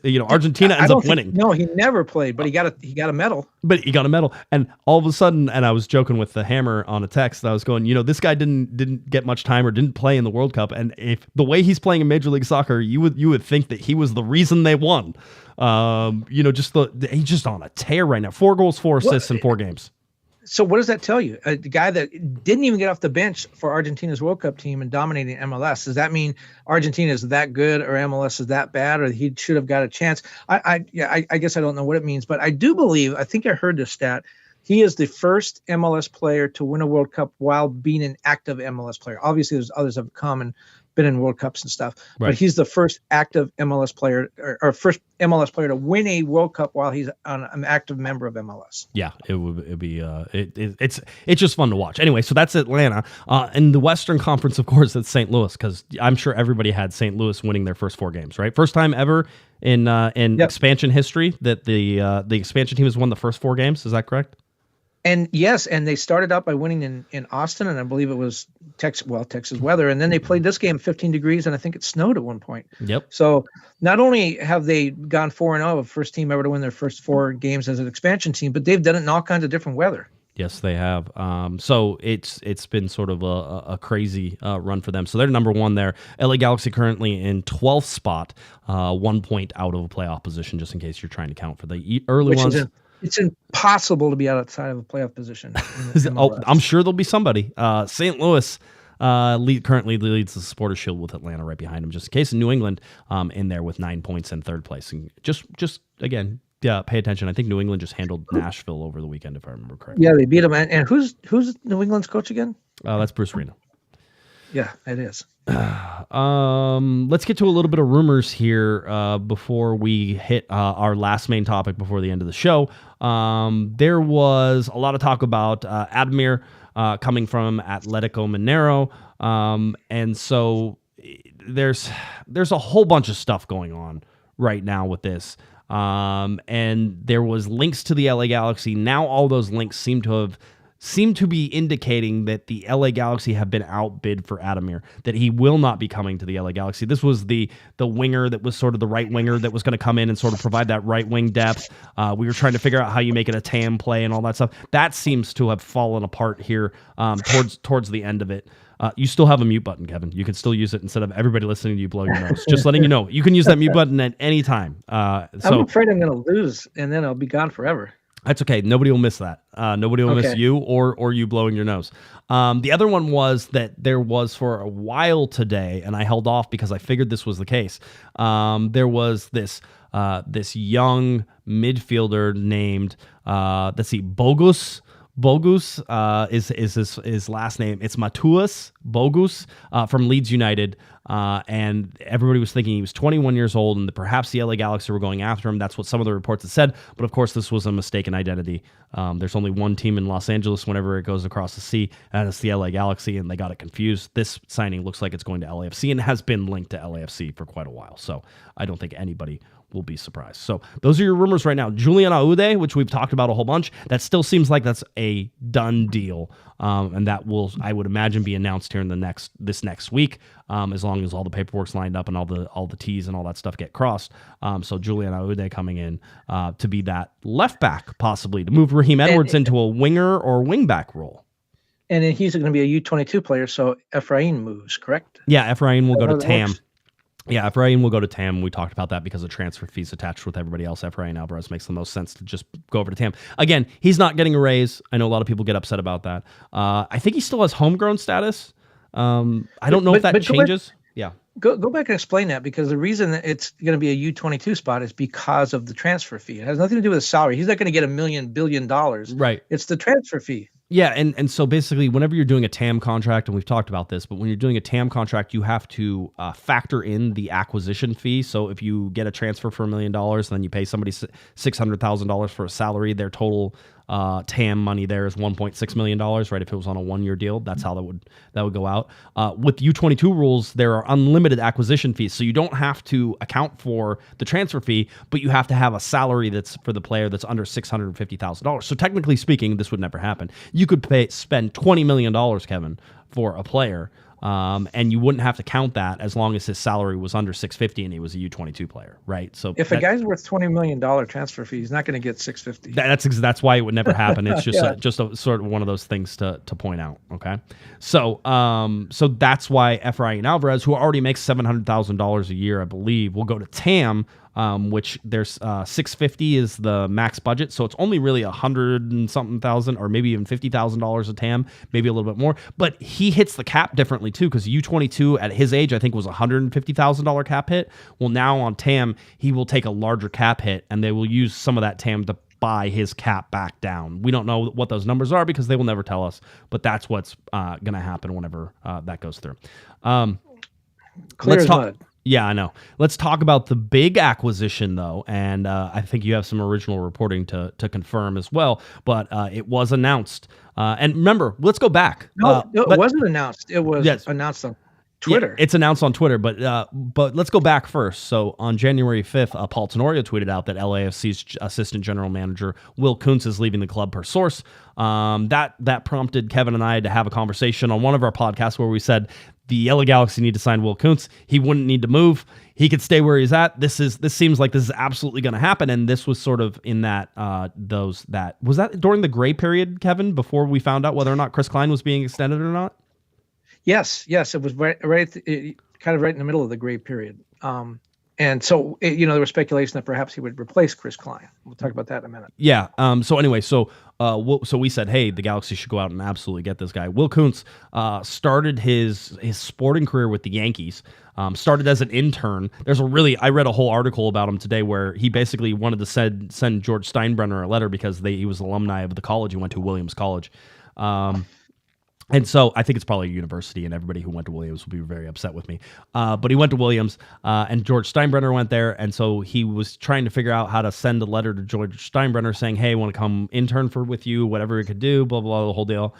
Argentina ends up winning. No, he never played, but he got a medal. But he got a medal, and all of a sudden, and I was joking with the Hammer on a text. I was going, this guy didn't get much time or didn't play in the World Cup, and if the way he's playing in Major League Soccer, you would think that he was the reason they won. He's just on a tear right now. 4 goals, 4 assists in 4 games. So what does that tell you? The guy that didn't even get off the bench for Argentina's World Cup team and dominating MLS, does that mean Argentina is that good or MLS is that bad or he should have got a chance? I guess I don't know what it means, but I do believe, I think I heard this stat, he is the first MLS player to win a World Cup while being an active MLS player. Obviously, there's others have come and been in World Cups and stuff, right. But he's the first active MLS player or first MLS player to win a World Cup while he's an active member of MLS. Yeah, it'd be it's just fun to watch. Anyway, so that's Atlanta. In the Western Conference, of course, it's St. Louis because I'm sure everybody had St. Louis winning their first 4 games, right? First time ever in expansion history that the expansion team has won the first 4 games. Is that correct? And yes, and they started out by winning in Austin, and I believe it was Texas weather. And then they played this game 15 degrees, and I think it snowed at one point. Yep. So not only have they gone 4-0, first team ever to win their first 4 games as an expansion team, but they've done it in all kinds of different weather. Yes, they have. So it's been sort of a crazy run for them. So they're number 1 there. LA Galaxy currently in 12th spot, 1 point out of a playoff position, just in case you're trying to count for the early ones. It's impossible to be outside of a playoff position. I'm sure there'll be somebody. St. Louis currently leads the Supporters Shield with Atlanta right behind him, just in case. In New England in there with 9 points in 3rd place. And just again, pay attention. I think New England just handled Nashville over the weekend, if I remember correctly. Yeah, they beat them. And who's New England's coach again? That's Bruce Arena. Yeah, it is. Let's get to a little bit of rumors here before we hit our last main topic before the end of the show. There was a lot of talk about Admir coming from Atletico Mineiro. And so there's a whole bunch of stuff going on right now with this. And there was links to the LA Galaxy. Now all those links seem to be indicating that the LA Galaxy have been outbid for Adamir, that he will not be coming to the LA Galaxy. This was the winger that was sort of the right winger that was going to come in and sort of provide that right wing depth. We were trying to figure out how you make it a TAM play and all that stuff. That seems to have fallen apart here towards the end of it. You still have a mute button, Kevin. You can still use it instead of everybody listening to you blow your nose. Just letting you know. You can use that mute button at any time. I'm afraid I'm going to lose, and then I'll be gone forever. That's okay. Nobody will miss that. Nobody will miss you or you blowing your nose. The other one was that there was for a while today, and I held off because I figured this was the case. There was this young midfielder named let's see, Bogus is his last name. It's Matuas Bogus from Leeds United. And everybody was thinking he was 21 years old and that perhaps the LA Galaxy were going after him. That's what some of the reports had said. But of course, this was a mistaken identity. There's only one team in Los Angeles whenever it goes across the sea, and it's the LA Galaxy, and they got it confused. This signing looks like it's going to LAFC and has been linked to LAFC for quite a while. So I don't think anybody will be surprised. So those are your rumors right now. Julian Aude, which we've talked about a whole bunch, that still seems like that's a done deal. And that will, I would imagine, be announced here in this next week, as long as all the paperwork's lined up and all the T's and all that stuff get crossed. So Julian Aude coming in to be that left back, possibly to move Raheem Edwards into a winger or wing back role. And then he's going to be a U22 player, so Efrain moves, correct? Yeah, Efrain will go to TAM. Yeah, Efrain will go to TAM. We talked about that because of transfer fees attached with everybody else. Efrain Alvarez makes the most sense to just go over to TAM. Again, he's not getting a raise. I know a lot of people get upset about that. I think he still has homegrown status. I don't know if that changes. Go back and explain that, because the reason that it's going to be a U22 spot is because of the transfer fee. It has nothing to do with his salary. He's not going to get $1 billion. Right. It's the transfer fee. Yeah, and so basically, whenever you're doing a TAM contract, and we've talked about this, but when you're doing a TAM contract, you have to factor in the acquisition fee. So if you get a transfer for $1 million, and then you pay somebody $600,000 for a salary, their total TAM money there is $1.6 million, right? If it was on a 1-year deal, that's how that would go out. With U22 rules, there are unlimited acquisition fees, so you don't have to account for the transfer fee, but you have to have a salary that's for the player that's under $650,000. So technically speaking, this would never happen. You could spend $20 million, Kevin, for a player, and you wouldn't have to count that as long as his salary was under $650 and he was a U22 player, right? So if a guy's worth $20 million transfer fee, he's not going to get $650. That's why it would never happen. It's just just a sort of one of those things to point out. Okay, so that's why Efrain Alvarez, who already makes $700,000 a year, I believe, will go to TAM. Which there's $650 is the max budget, so it's only really $100 and something thousand, or maybe even $50,000 a TAM, maybe a little bit more. But he hits the cap differently too, because U22 at his age, I think, was $150,000 cap hit. Well, now on TAM, he will take a larger cap hit, and they will use some of that TAM to buy his cap back down. We don't know what those numbers are because they will never tell us, but that's what's going to happen whenever that goes through. Clear as mud. Yeah, I know. Let's talk about the big acquisition, though, and I think you have some original reporting to confirm as well, but it was announced. And remember, let's go back. No, it wasn't announced. It was announced on Twitter. Yeah, it's announced on Twitter, but let's go back first. So on January 5th, Paul Tenorio tweeted out that LAFC's assistant general manager, Will Kuntz, is leaving the club per source. That prompted Kevin and I to have a conversation on one of our podcasts where we said, the LA Galaxy need to sign Will Kuntz. He wouldn't need to move. He could stay where he's at. This seems like this is absolutely going to happen. And this was sort of in that was that during the gray period, Kevin, before we found out whether or not Chris Klein was being extended or not? Yes, it was right kind of right in the middle of the gray period. And so, there was speculation that perhaps he would replace Chris Klein. We'll talk about that in a minute. Yeah. So anyway, so we said, hey, the Galaxy should go out and absolutely get this guy. Will Kuntz started his sporting career with the Yankees. Started as an intern. I read a whole article about him today where he basically wanted to send George Steinbrenner a letter because he was alumni of the college. He went to Williams College. And so I think it's probably a university, and everybody who went to Williams will be very upset with me. But he went to Williams, and George Steinbrenner went there, and so he was trying to figure out how to send a letter to George Steinbrenner saying, hey, I want to come intern with you, whatever he could do, blah, blah, blah, the whole deal.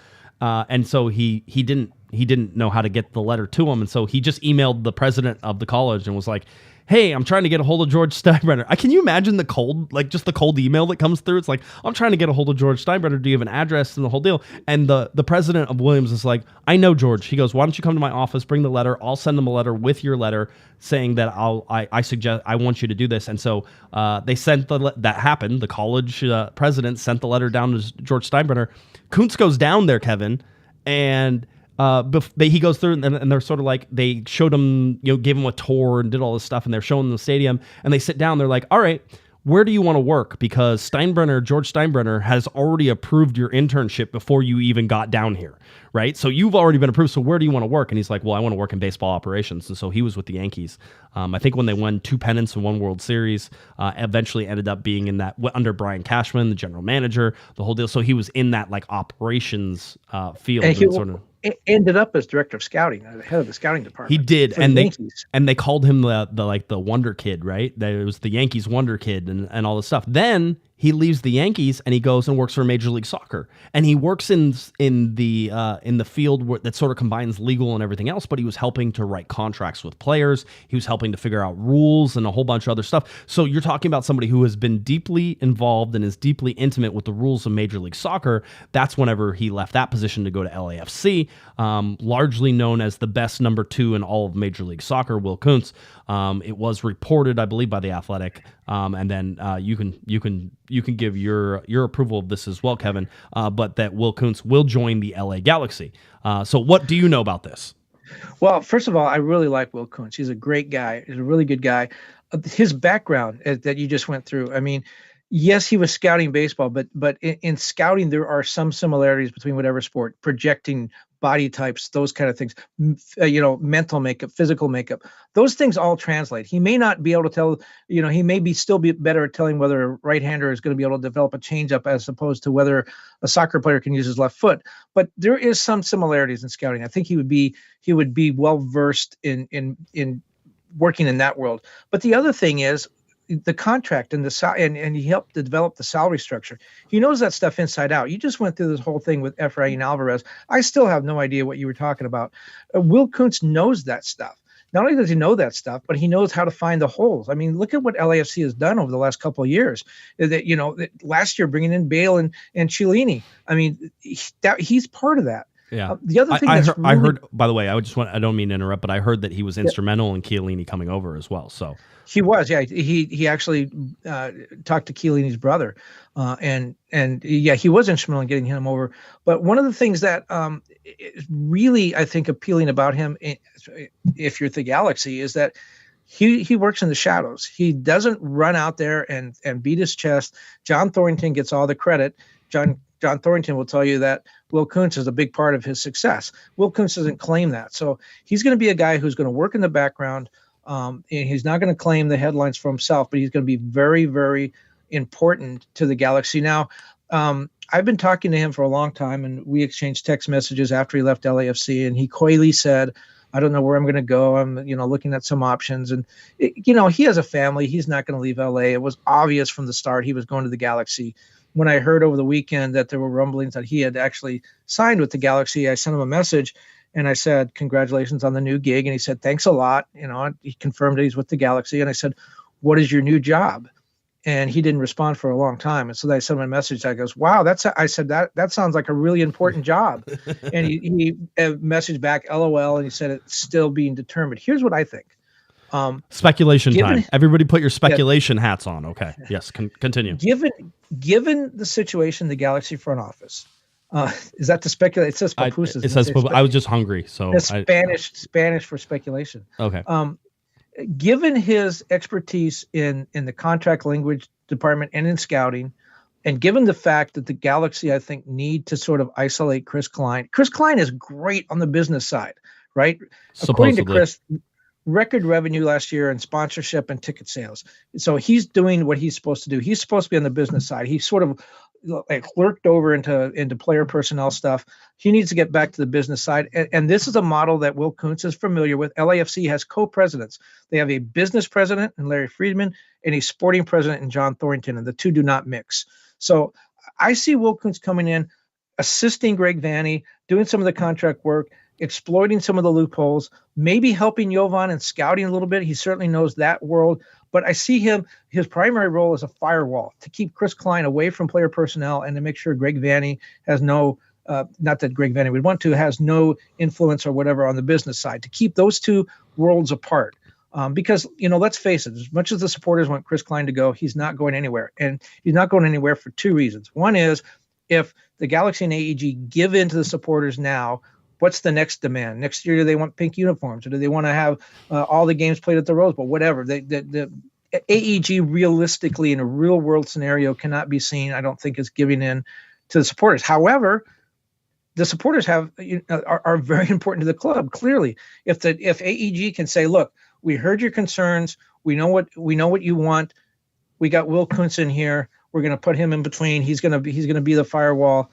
And so he didn't know how to get the letter to him, and so he just emailed the president of the college and was like, "Hey, I'm trying to get a hold of George Steinbrenner." Can you imagine the cold email that comes through? It's like, "I'm trying to get a hold of George Steinbrenner. Do you have an address?" And the whole deal. And the president of Williams is like, "I know George." He goes, "Why don't you come to my office, bring the letter. I'll send them a letter with your letter saying that I suggest I want you to do this." And so they sent that happened. The college president sent the letter down to George Steinbrenner. Kuntz goes down there, Kevin, and he goes through and they're sort of like, they showed him, gave him a tour and did all this stuff, and they're showing the stadium, and they sit down. They're like, "All right, where do you want to work? Because George Steinbrenner has already approved your internship before you even got down here, right? So you've already been approved. So where do you want to work?" And he's like, "Well, I want to work in baseball operations." And so he was with the Yankees. I think when they won 2 pennants and 1 World Series, eventually ended up being in that under Brian Cashman, the general manager, the whole deal. So he was in that operations field. And he sort of ended up as director of scouting, the head of the scouting department. He did, for and the they Yankees. and they called him the Wonder Kid, right? That it was the Yankees Wonder Kid and all this stuff. Then he leaves the Yankees and he goes and works for Major League Soccer, and he works in the field that sort of combines legal and everything else. But he was helping to write contracts with players. He was helping to figure out rules and a whole bunch of other stuff. So you're talking about somebody who has been deeply involved and is deeply intimate with the rules of Major League Soccer. That's whenever he left that position to go to LAFC, largely known as the best number 2 in all of Major League Soccer, Will Kuntz. It was reported, I believe, by The Athletic, and then you can give your approval of this as well, Kevin. But that Will Kuntz will join the LA Galaxy. So what do you know about this? Well, first of all, I really like Will Kuntz. He's a great guy. He's a really good guy. His background that you just went through, I mean, yes, he was scouting baseball, but in scouting, there are some similarities between whatever sport, projecting body types, those kind of things, mental makeup, physical makeup, those things all translate. He may not be able to tell, he may still be better at telling whether a right-hander is going to be able to develop a changeup as opposed to whether a soccer player can use his left foot. But there is some similarities in scouting. I think he would be well versed in working in that world. But the other thing is the contract and and he helped to develop the salary structure. He knows that stuff inside out. You just went through this whole thing with Efrain Alvarez. I still have no idea what you were talking about. Will Kuntz knows that stuff. Not only does he know that stuff, but he knows how to find the holes. I mean, look at what LAFC has done over the last couple of years. That last year bringing in Bale and Chiellini. I mean, he's part of that. Yeah. The other thing I heard, by the way, I don't mean to interrupt, but I heard that he was instrumental in Chiellini coming over as well. So he was, yeah. He actually talked to Chiellini's brother, and he was instrumental in getting him over. But one of the things that is really, I think, appealing about him, if you're the Galaxy, is that he works in the shadows. He doesn't run out there and beat his chest. John Thornton gets all the credit. John Thornton will tell you that Will Kuntz is a big part of his success. Will Kuntz doesn't claim that. So he's going to be a guy who's going to work in the background. And he's not going to claim the headlines for himself, but he's going to be very, very important to the Galaxy. Now, I've been talking to him for a long time, and we exchanged text messages after he left LAFC, and he coyly said, "I don't know where I'm going to go. I'm, looking at some options." And, he has a family. He's not going to leave LA. It was obvious from the start he was going to the Galaxy. When I heard over the weekend that there were rumblings that he had actually signed with the Galaxy, I sent him a message and I said, "Congratulations on the new gig." And he said, "Thanks a lot." He confirmed that he's with the Galaxy. And I said, "What is your new job?" And he didn't respond for a long time. And so I sent him a message. I goes, "Wow, I said, that sounds like a really important job." And he messaged back, "LOL." And he said, "It's still being determined." Here's what I think. Speculation time. Everybody put your speculation hats on. Okay. Yes. Continue. Given the situation, the Galaxy front office, is that to speculate? It says papusas. It says I was just hungry. So it's Spanish for speculation. Okay. Given his expertise in the contract language department and in scouting, and given the fact that the Galaxy, I think, need to sort of isolate Chris Klein. Chris Klein is great on the business side, right? According to Chris, record revenue last year in sponsorship and ticket sales. So he's doing what he's supposed to do. He's supposed to be on the business side. He sort of lurked over into player personnel stuff. He needs to get back to the business side. And this is a model that Will Kuntz is familiar with. LAFC has co-presidents. They have a business president in Larry Friedman and a sporting president in John Thornton, and the two do not mix. So I see Will Kuntz coming in. assisting Greg Vanney, doing some of the contract work, exploiting some of the loopholes, maybe helping Jovan and scouting a little bit. He certainly knows that world. But I see his primary role as a firewall to keep Chris Klein away from player personnel and to make sure Greg Vanney has no, not that Greg Vanney would want to, has no influence or whatever on the business side, to keep those two worlds apart. Because, let's face it, as much as the supporters want Chris Klein to go, he's not going anywhere. And he's not going anywhere for two reasons. One is, if the Galaxy and AEG give in to the supporters now, what's the next demand? Next year, do they want pink uniforms, or do they want to have all the games played at the Rose Bowl? Whatever. The AEG realistically, in a real world scenario, cannot be seen, I don't think, as giving in to the supporters. However, the supporters are very important to the club. Clearly, if AEG can say, look, we heard your concerns, we know what you want, we got Will Kuntz in here, we're going to put him in between, he's going to be the firewall.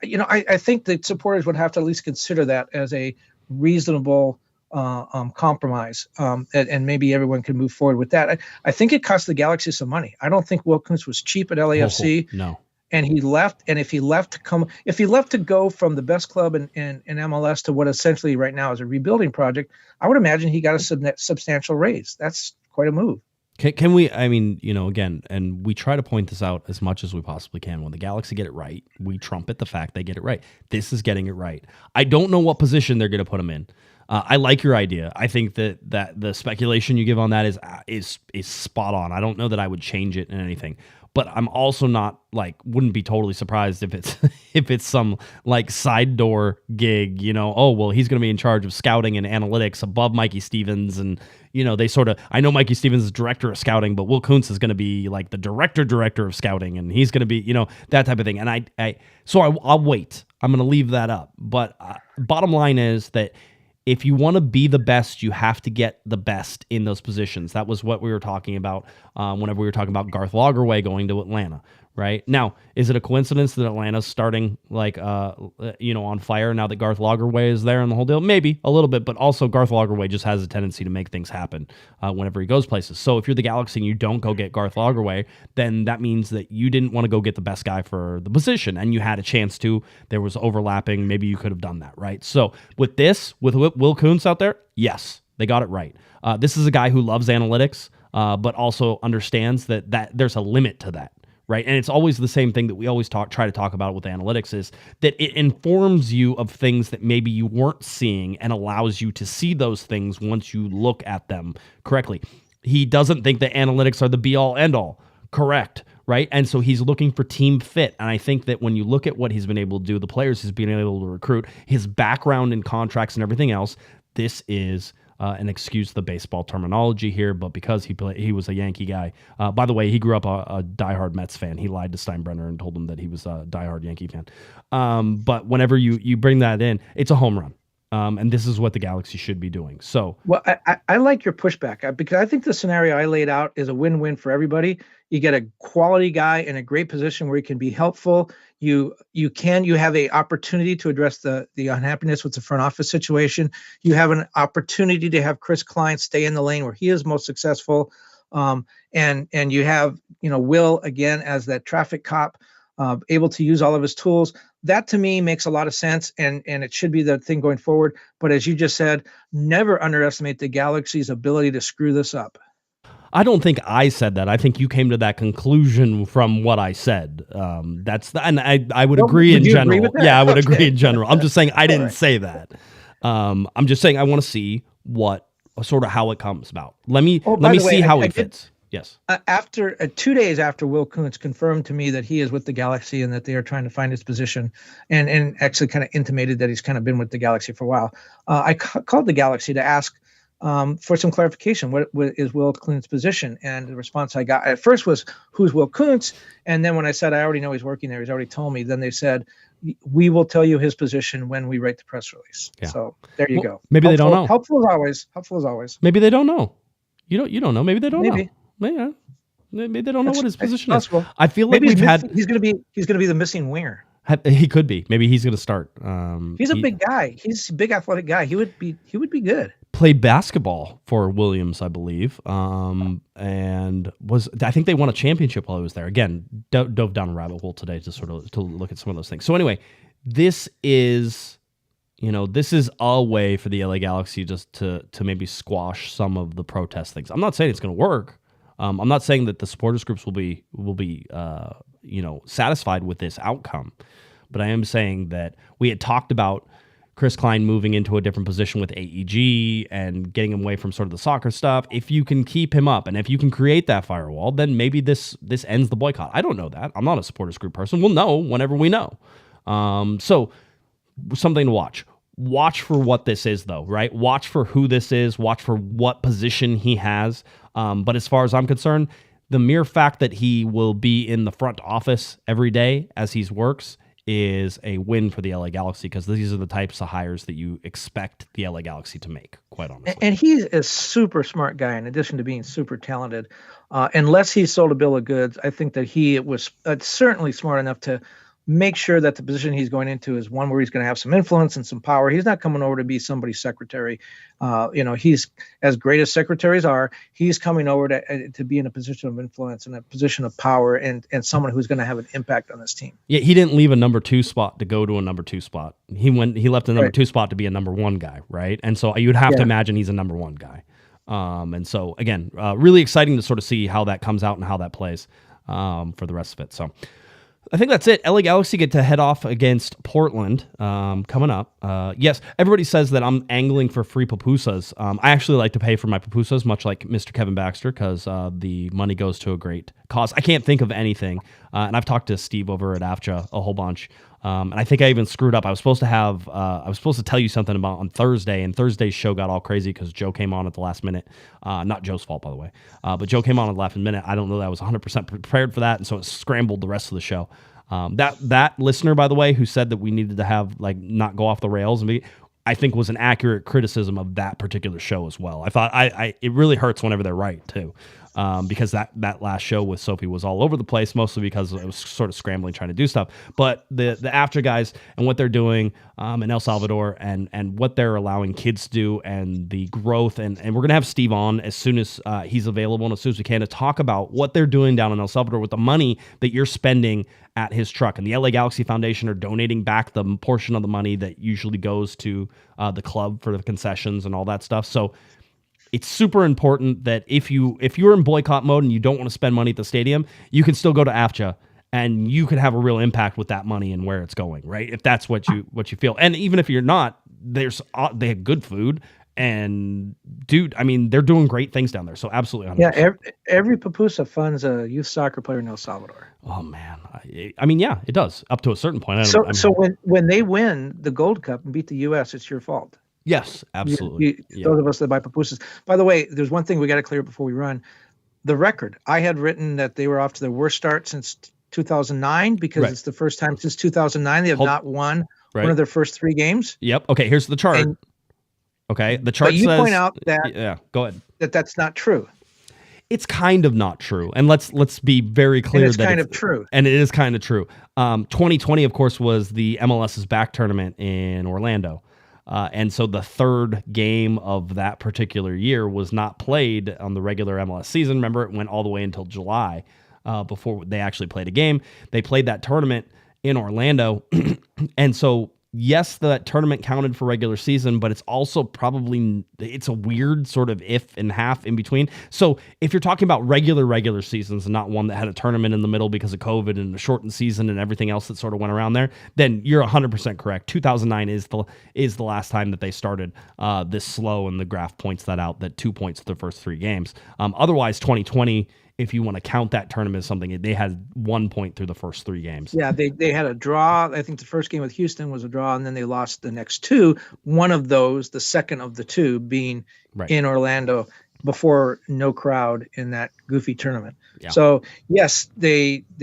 I think the supporters would have to at least consider that as a reasonable compromise, and maybe everyone can move forward with that. I think it cost the Galaxy some money. I don't think Will Kuntz was cheap at LAFC. No. And he left. And if he left to go from the best club in MLS to what essentially right now is a rebuilding project, I would imagine he got a substantial raise. That's quite a move. Can we, again, and we try to point this out as much as we possibly can. When the Galaxy get it right, we trumpet the fact they get it right. This is getting it right. I don't know what position they're going to put him in. I like your idea. I think that the speculation you give on that is spot on. I don't know that I would change it in anything. But I'm also not wouldn't be totally surprised if it's some side door gig, he's going to be in charge of scouting and analytics above Mikey Stevens. And, I know Mikey Stevens is director of scouting, but Will Kuntz is going to be the director of scouting. And he's going to be, that type of thing. And I'll wait. I'm going to leave that up. But bottom line is that if you want to be the best, you have to get the best in those positions. That was what we were talking about whenever we were talking about Garth Lagerwey going to Atlanta, right? Now, is it a coincidence that Atlanta's starting on fire now that Garth Lagerwey is there and the whole deal? Maybe a little bit, but also Garth Lagerwey just has a tendency to make things happen whenever he goes places. So if you're the Galaxy and you don't go get Garth Lagerwey, then that means that you didn't want to go get the best guy for the position, and you had a chance to. There was overlapping. Maybe you could have done that, right? So with Will Kuntz out there, yes, they got it right. This is a guy who loves analytics, but also understands that there's a limit to that. Right. And it's always the same thing that we always try to talk about with analytics, is that it informs you of things that maybe you weren't seeing and allows you to see those things once you look at them correctly. He doesn't think that analytics are the be all end all. Correct. Right. And so he's looking for team fit. And I think that when you look at what he's been able to do, the players he's been able to recruit, his background in contracts and everything else, this is and excuse the baseball terminology here, but because he was a Yankee guy. By the way, he grew up a diehard Mets fan. He lied to Steinbrenner and told him that he was a diehard Yankee fan. But whenever you bring that in, it's a home run. And this is what the Galaxy should be doing. So, well, I like your pushback, because I think the scenario I laid out is a win-win for everybody. You get a quality guy in a great position where he can be helpful. You have a opportunity to address the unhappiness with the front office situation. You have an opportunity to have Chris Klein stay in the lane where he is most successful. And you have, Will again as that traffic cop, able to use all of his tools. That to me makes a lot of sense, and it should be the thing going forward. But as you just said, never underestimate the Galaxy's ability to screw this up. I don't think I said that. I think you came to that conclusion from what I said. And I would agree in general. I would agree in general. I'm just saying I didn't say that. I'm just saying I want to see what how it comes about. Let me see how it fits. Yes. After 2 days after Will Kuntz confirmed to me that he is with the Galaxy and that they are trying to find his position, and actually kind of intimated that he's kind of been with the Galaxy for a while, I called the Galaxy to ask for some clarification. What is Will Kuntz's position? And the response I got at first was, "Who's Will Kuntz?" And then when I said, "I already know he's working there, he's already told me," then they said, "We will tell you his position when we write the press release." Yeah. So there you go. Maybe they don't know. Helpful as always. Maybe they don't know. You don't know. Maybe they don't know. Yeah. Maybe they don't know what his position is. I feel like he's going to be the missing winger. He could be. Maybe he's going to start. He's a big guy. He's a big athletic guy. He would be good. played basketball for Williams, I believe, and I think they won a championship while I was there. Again, dove down a rabbit hole today to look at some of those things. So anyway, this is a way for the LA Galaxy just to maybe squash some of the protest things. I'm not saying it's going to work. I'm not saying that the supporters groups will be satisfied with this outcome, but I am saying that we had talked about Chris Klein moving into a different position with AEG and getting him away from sort of the soccer stuff. If you can keep him up and if you can create that firewall, then maybe this ends the boycott. I don't know that. I'm not a supporters group person. We'll know whenever we know. So something to watch. Watch for what this is, though, right? Watch for who this is. Watch for what position he has. But as far as I'm concerned, the mere fact that he will be in the front office every day as he works is a win for the LA Galaxy, because these are the types of hires that you expect the LA Galaxy to make, quite honestly. And he's a super smart guy, in addition to being super talented. Unless he sold a bill of goods, I think that he was certainly smart enough to make sure that the position he's going into is one where he's going to have some influence and some power. He's not coming over to be somebody's secretary. He's, as great as secretaries are, he's coming over to be in a position of influence and a position of power and someone who's going to have an impact on this team. Yeah, he didn't leave a number 2 spot to go to a number 2 spot. He left a number 2 spot to be a number 1 guy, right? And so you'd have to imagine he's a number 1 guy. And so again, really exciting to sort of see how that comes out and how that plays for the rest of it. So I think that's it. LA Galaxy get to head off against Portland coming up. Yes, everybody says that I'm angling for free pupusas. I actually like to pay for my pupusas, much like Mr. Kevin Baxter, because the money goes to a great cause. I can't think of anything, and I've talked to Steve over at AFCHA a whole bunch. And I think I even screwed up. I was supposed to tell you something about on Thursday, and Thursday's show got all crazy because Joe came on at the last minute. Not Joe's fault, by the way. But Joe came on at the last minute. I don't know that I was 100% prepared for that, and so it scrambled the rest of the show. That listener, by the way, who said that we needed to have not go off the rails, I think was an accurate criticism of that particular show as well. I thought it really hurts whenever they're right too. Because that last show with Sophie was all over the place, mostly because it was sort of scrambling trying to do stuff. But the AFCHA guys and what they're doing in El Salvador and what they're allowing kids to do and the growth, and we're going to have Steve on as soon as he's available and as soon as we can to talk about what they're doing down in El Salvador with the money that you're spending at his truck. And the LA Galaxy Foundation are donating back the portion of the money that usually goes to the club for the concessions and all that stuff. So it's super important that if you're in boycott mode and you don't want to spend money at the stadium, you can still go to AFCHA and you can have a real impact with that money and where it's going, right? If that's what you feel. And even if you're not, they have good food, and dude, they're doing great things down there. So absolutely. 100%. Yeah, every pupusa funds a youth soccer player in El Salvador. Oh man. Yeah, it does up to a certain point. So when they win the Gold Cup and beat the U.S., it's your fault. Yes, absolutely. Those of us that buy pupusas. By the way, there's one thing we got to clear before we run. The record. I had written that they were off to their worst start since 2009 because It's the first time since 2009 they have not won one of their first 3 games. Yep. Okay, here's the chart. Okay, the chart says... But you point out that... Yeah, go ahead. That's not true. It's kind of not true. And let's be very clear that it's true. And it is kind of true. 2020, of course, was the MLS's back tournament in Orlando. And so the third game of that particular year was not played on the regular MLS season. Remember, it went all the way until July before they actually played a game. They played that tournament in Orlando. And so, yes, that tournament counted for regular season, but it's also it's a weird sort of if and half in between. So if you're talking about regular seasons and not one that had a tournament in the middle because of COVID and a shortened season and everything else that sort of went around there, then you're 100% correct. 2009 is the last time that they started this slow, and the graph points that out, that 2 points to the first 3 games. Otherwise, 2020, if you want to count that tournament as something, they had 1 point through the first 3 games. Yeah, they had a draw. I think the first game with Houston was a draw, and then they lost the next 2. One of those, the second of the 2, being in Orlando before no crowd in that goofy tournament. Yeah. So yes, this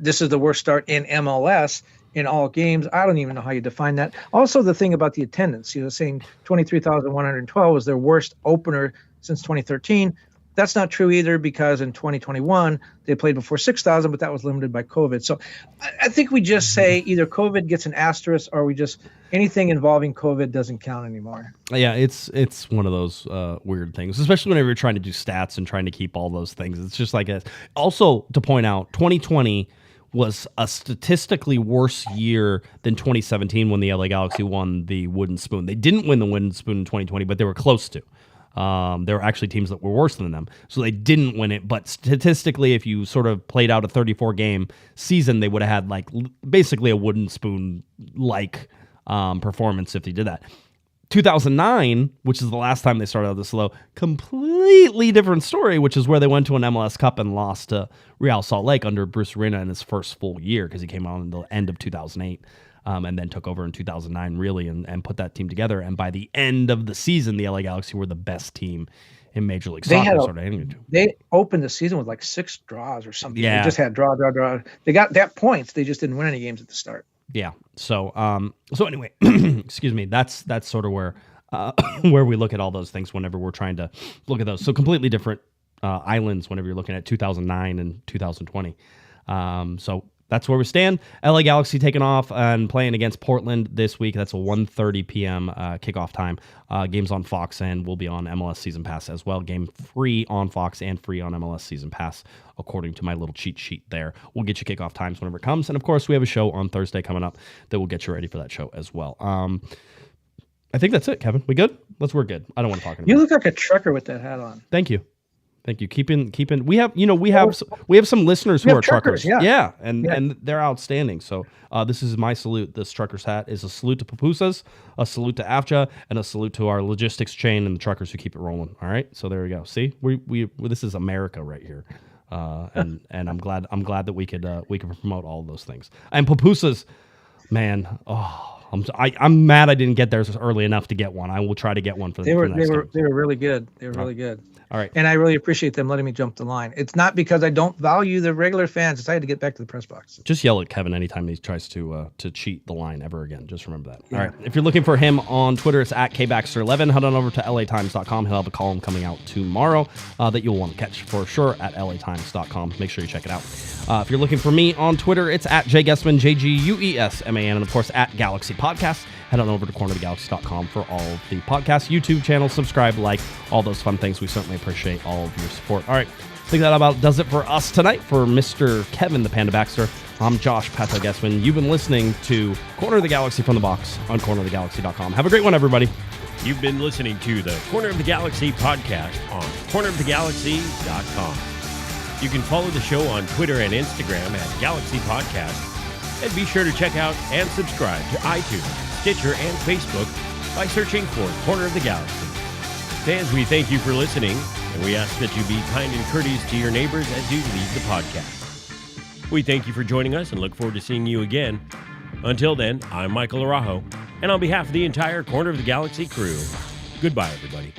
is the worst start in MLS in all games. I don't even know how you define that. Also, the thing about the attendance, saying 23,112 was their worst opener since 2013. that's not true either, because in 2021 they played before 6,000, but that was limited by COVID. So I think we just say either COVID gets an asterisk, or we just anything involving COVID doesn't count anymore. Yeah, it's one of those weird things, especially whenever you're trying to do stats and trying to keep all those things. It's just like also to point out, 2020 was a statistically worse year than 2017 when the LA Galaxy won the Wooden Spoon. They didn't win the Wooden Spoon in 2020, but they were close to. There were actually teams that were worse than them, so they didn't win it. But statistically, if you sort of played out a 34-game season, they would have had like basically a Wooden Spoon-like performance if they did that. 2009, which is the last time they started out this low, completely different story, which is where they went to an MLS Cup and lost to Real Salt Lake under Bruce Arena in his first full year, because he came on in the end of 2008 and then took over in 2009 really and put that team together. And by the end of the season, the LA Galaxy were the best team in Major League Soccer. They opened the season with like 6 draws or something. Yeah. They just had draw. They got that points. They just didn't win any games at the start. Yeah. So anyway, excuse me. That's sort of where we look at all those things whenever we're trying to look at those. So completely different islands whenever you're looking at 2009 and 2020. So that's where we stand. LA Galaxy taking off and playing against Portland this week. That's a 1:30 p.m. Kickoff time. Games on Fox and will be on MLS Season Pass as well. Game free on Fox and free on MLS Season Pass, according to my little cheat sheet there. We'll get you kickoff times whenever it comes. And, of course, we have a show on Thursday coming up that will get you ready for that show as well. I think that's it, Kevin. We good? We're good. I don't want to talk anymore. You look like a trucker with that hat on. Thank you. Keeping. We have some listeners who are truckers. Yeah. And they're outstanding. So this is my salute. This trucker's hat is a salute to Pupusas, a salute to AFJA, and a salute to our logistics chain and the truckers who keep it rolling. All right. So there we go. See, we this is America right here. And I'm glad that we could promote all of those things. And Pupusas, man. I'm mad I didn't get there early enough to get one. I will try to get one for the next game. They were really good. They were really good. All right. And I really appreciate them letting me jump the line. It's not because I don't value the regular fans. It's I had to get back to the press box. Just yell at Kevin anytime he tries to cheat the line ever again. Just remember that. Yeah. All right. If you're looking for him on Twitter, it's at KBaxter11. Head on over to LATimes.com. He'll have a column coming out tomorrow that you'll want to catch for sure at LATimes.com. Make sure you check it out. If you're looking for me on Twitter, it's at JGuesman, JGUESMAN, and of course at Galaxy Podcast. Head on over to cornerofthegalaxy.com for all of the podcast, YouTube channel, subscribe, like, all those fun things. We certainly appreciate all of your support. All right, I think that about does it for us tonight. For Mr. Kevin the Panda Baxter, I'm Josh Pato Guesman. You've been listening to Corner of the Galaxy from the Box on cornerofthegalaxy.com. Have a great one, everybody. You've been listening to the Corner of the Galaxy podcast on cornerofthegalaxy.com. You can follow the show on Twitter and Instagram at Galaxy Podcast. And be sure to check out and subscribe to iTunes, Stitcher, and Facebook by searching for Corner of the Galaxy. Fans, we thank you for listening, and we ask that you be kind and courteous to your neighbors as you leave the podcast. We thank you for joining us and look forward to seeing you again. Until then, I'm Michael Araujo, and on behalf of the entire Corner of the Galaxy crew, goodbye, everybody.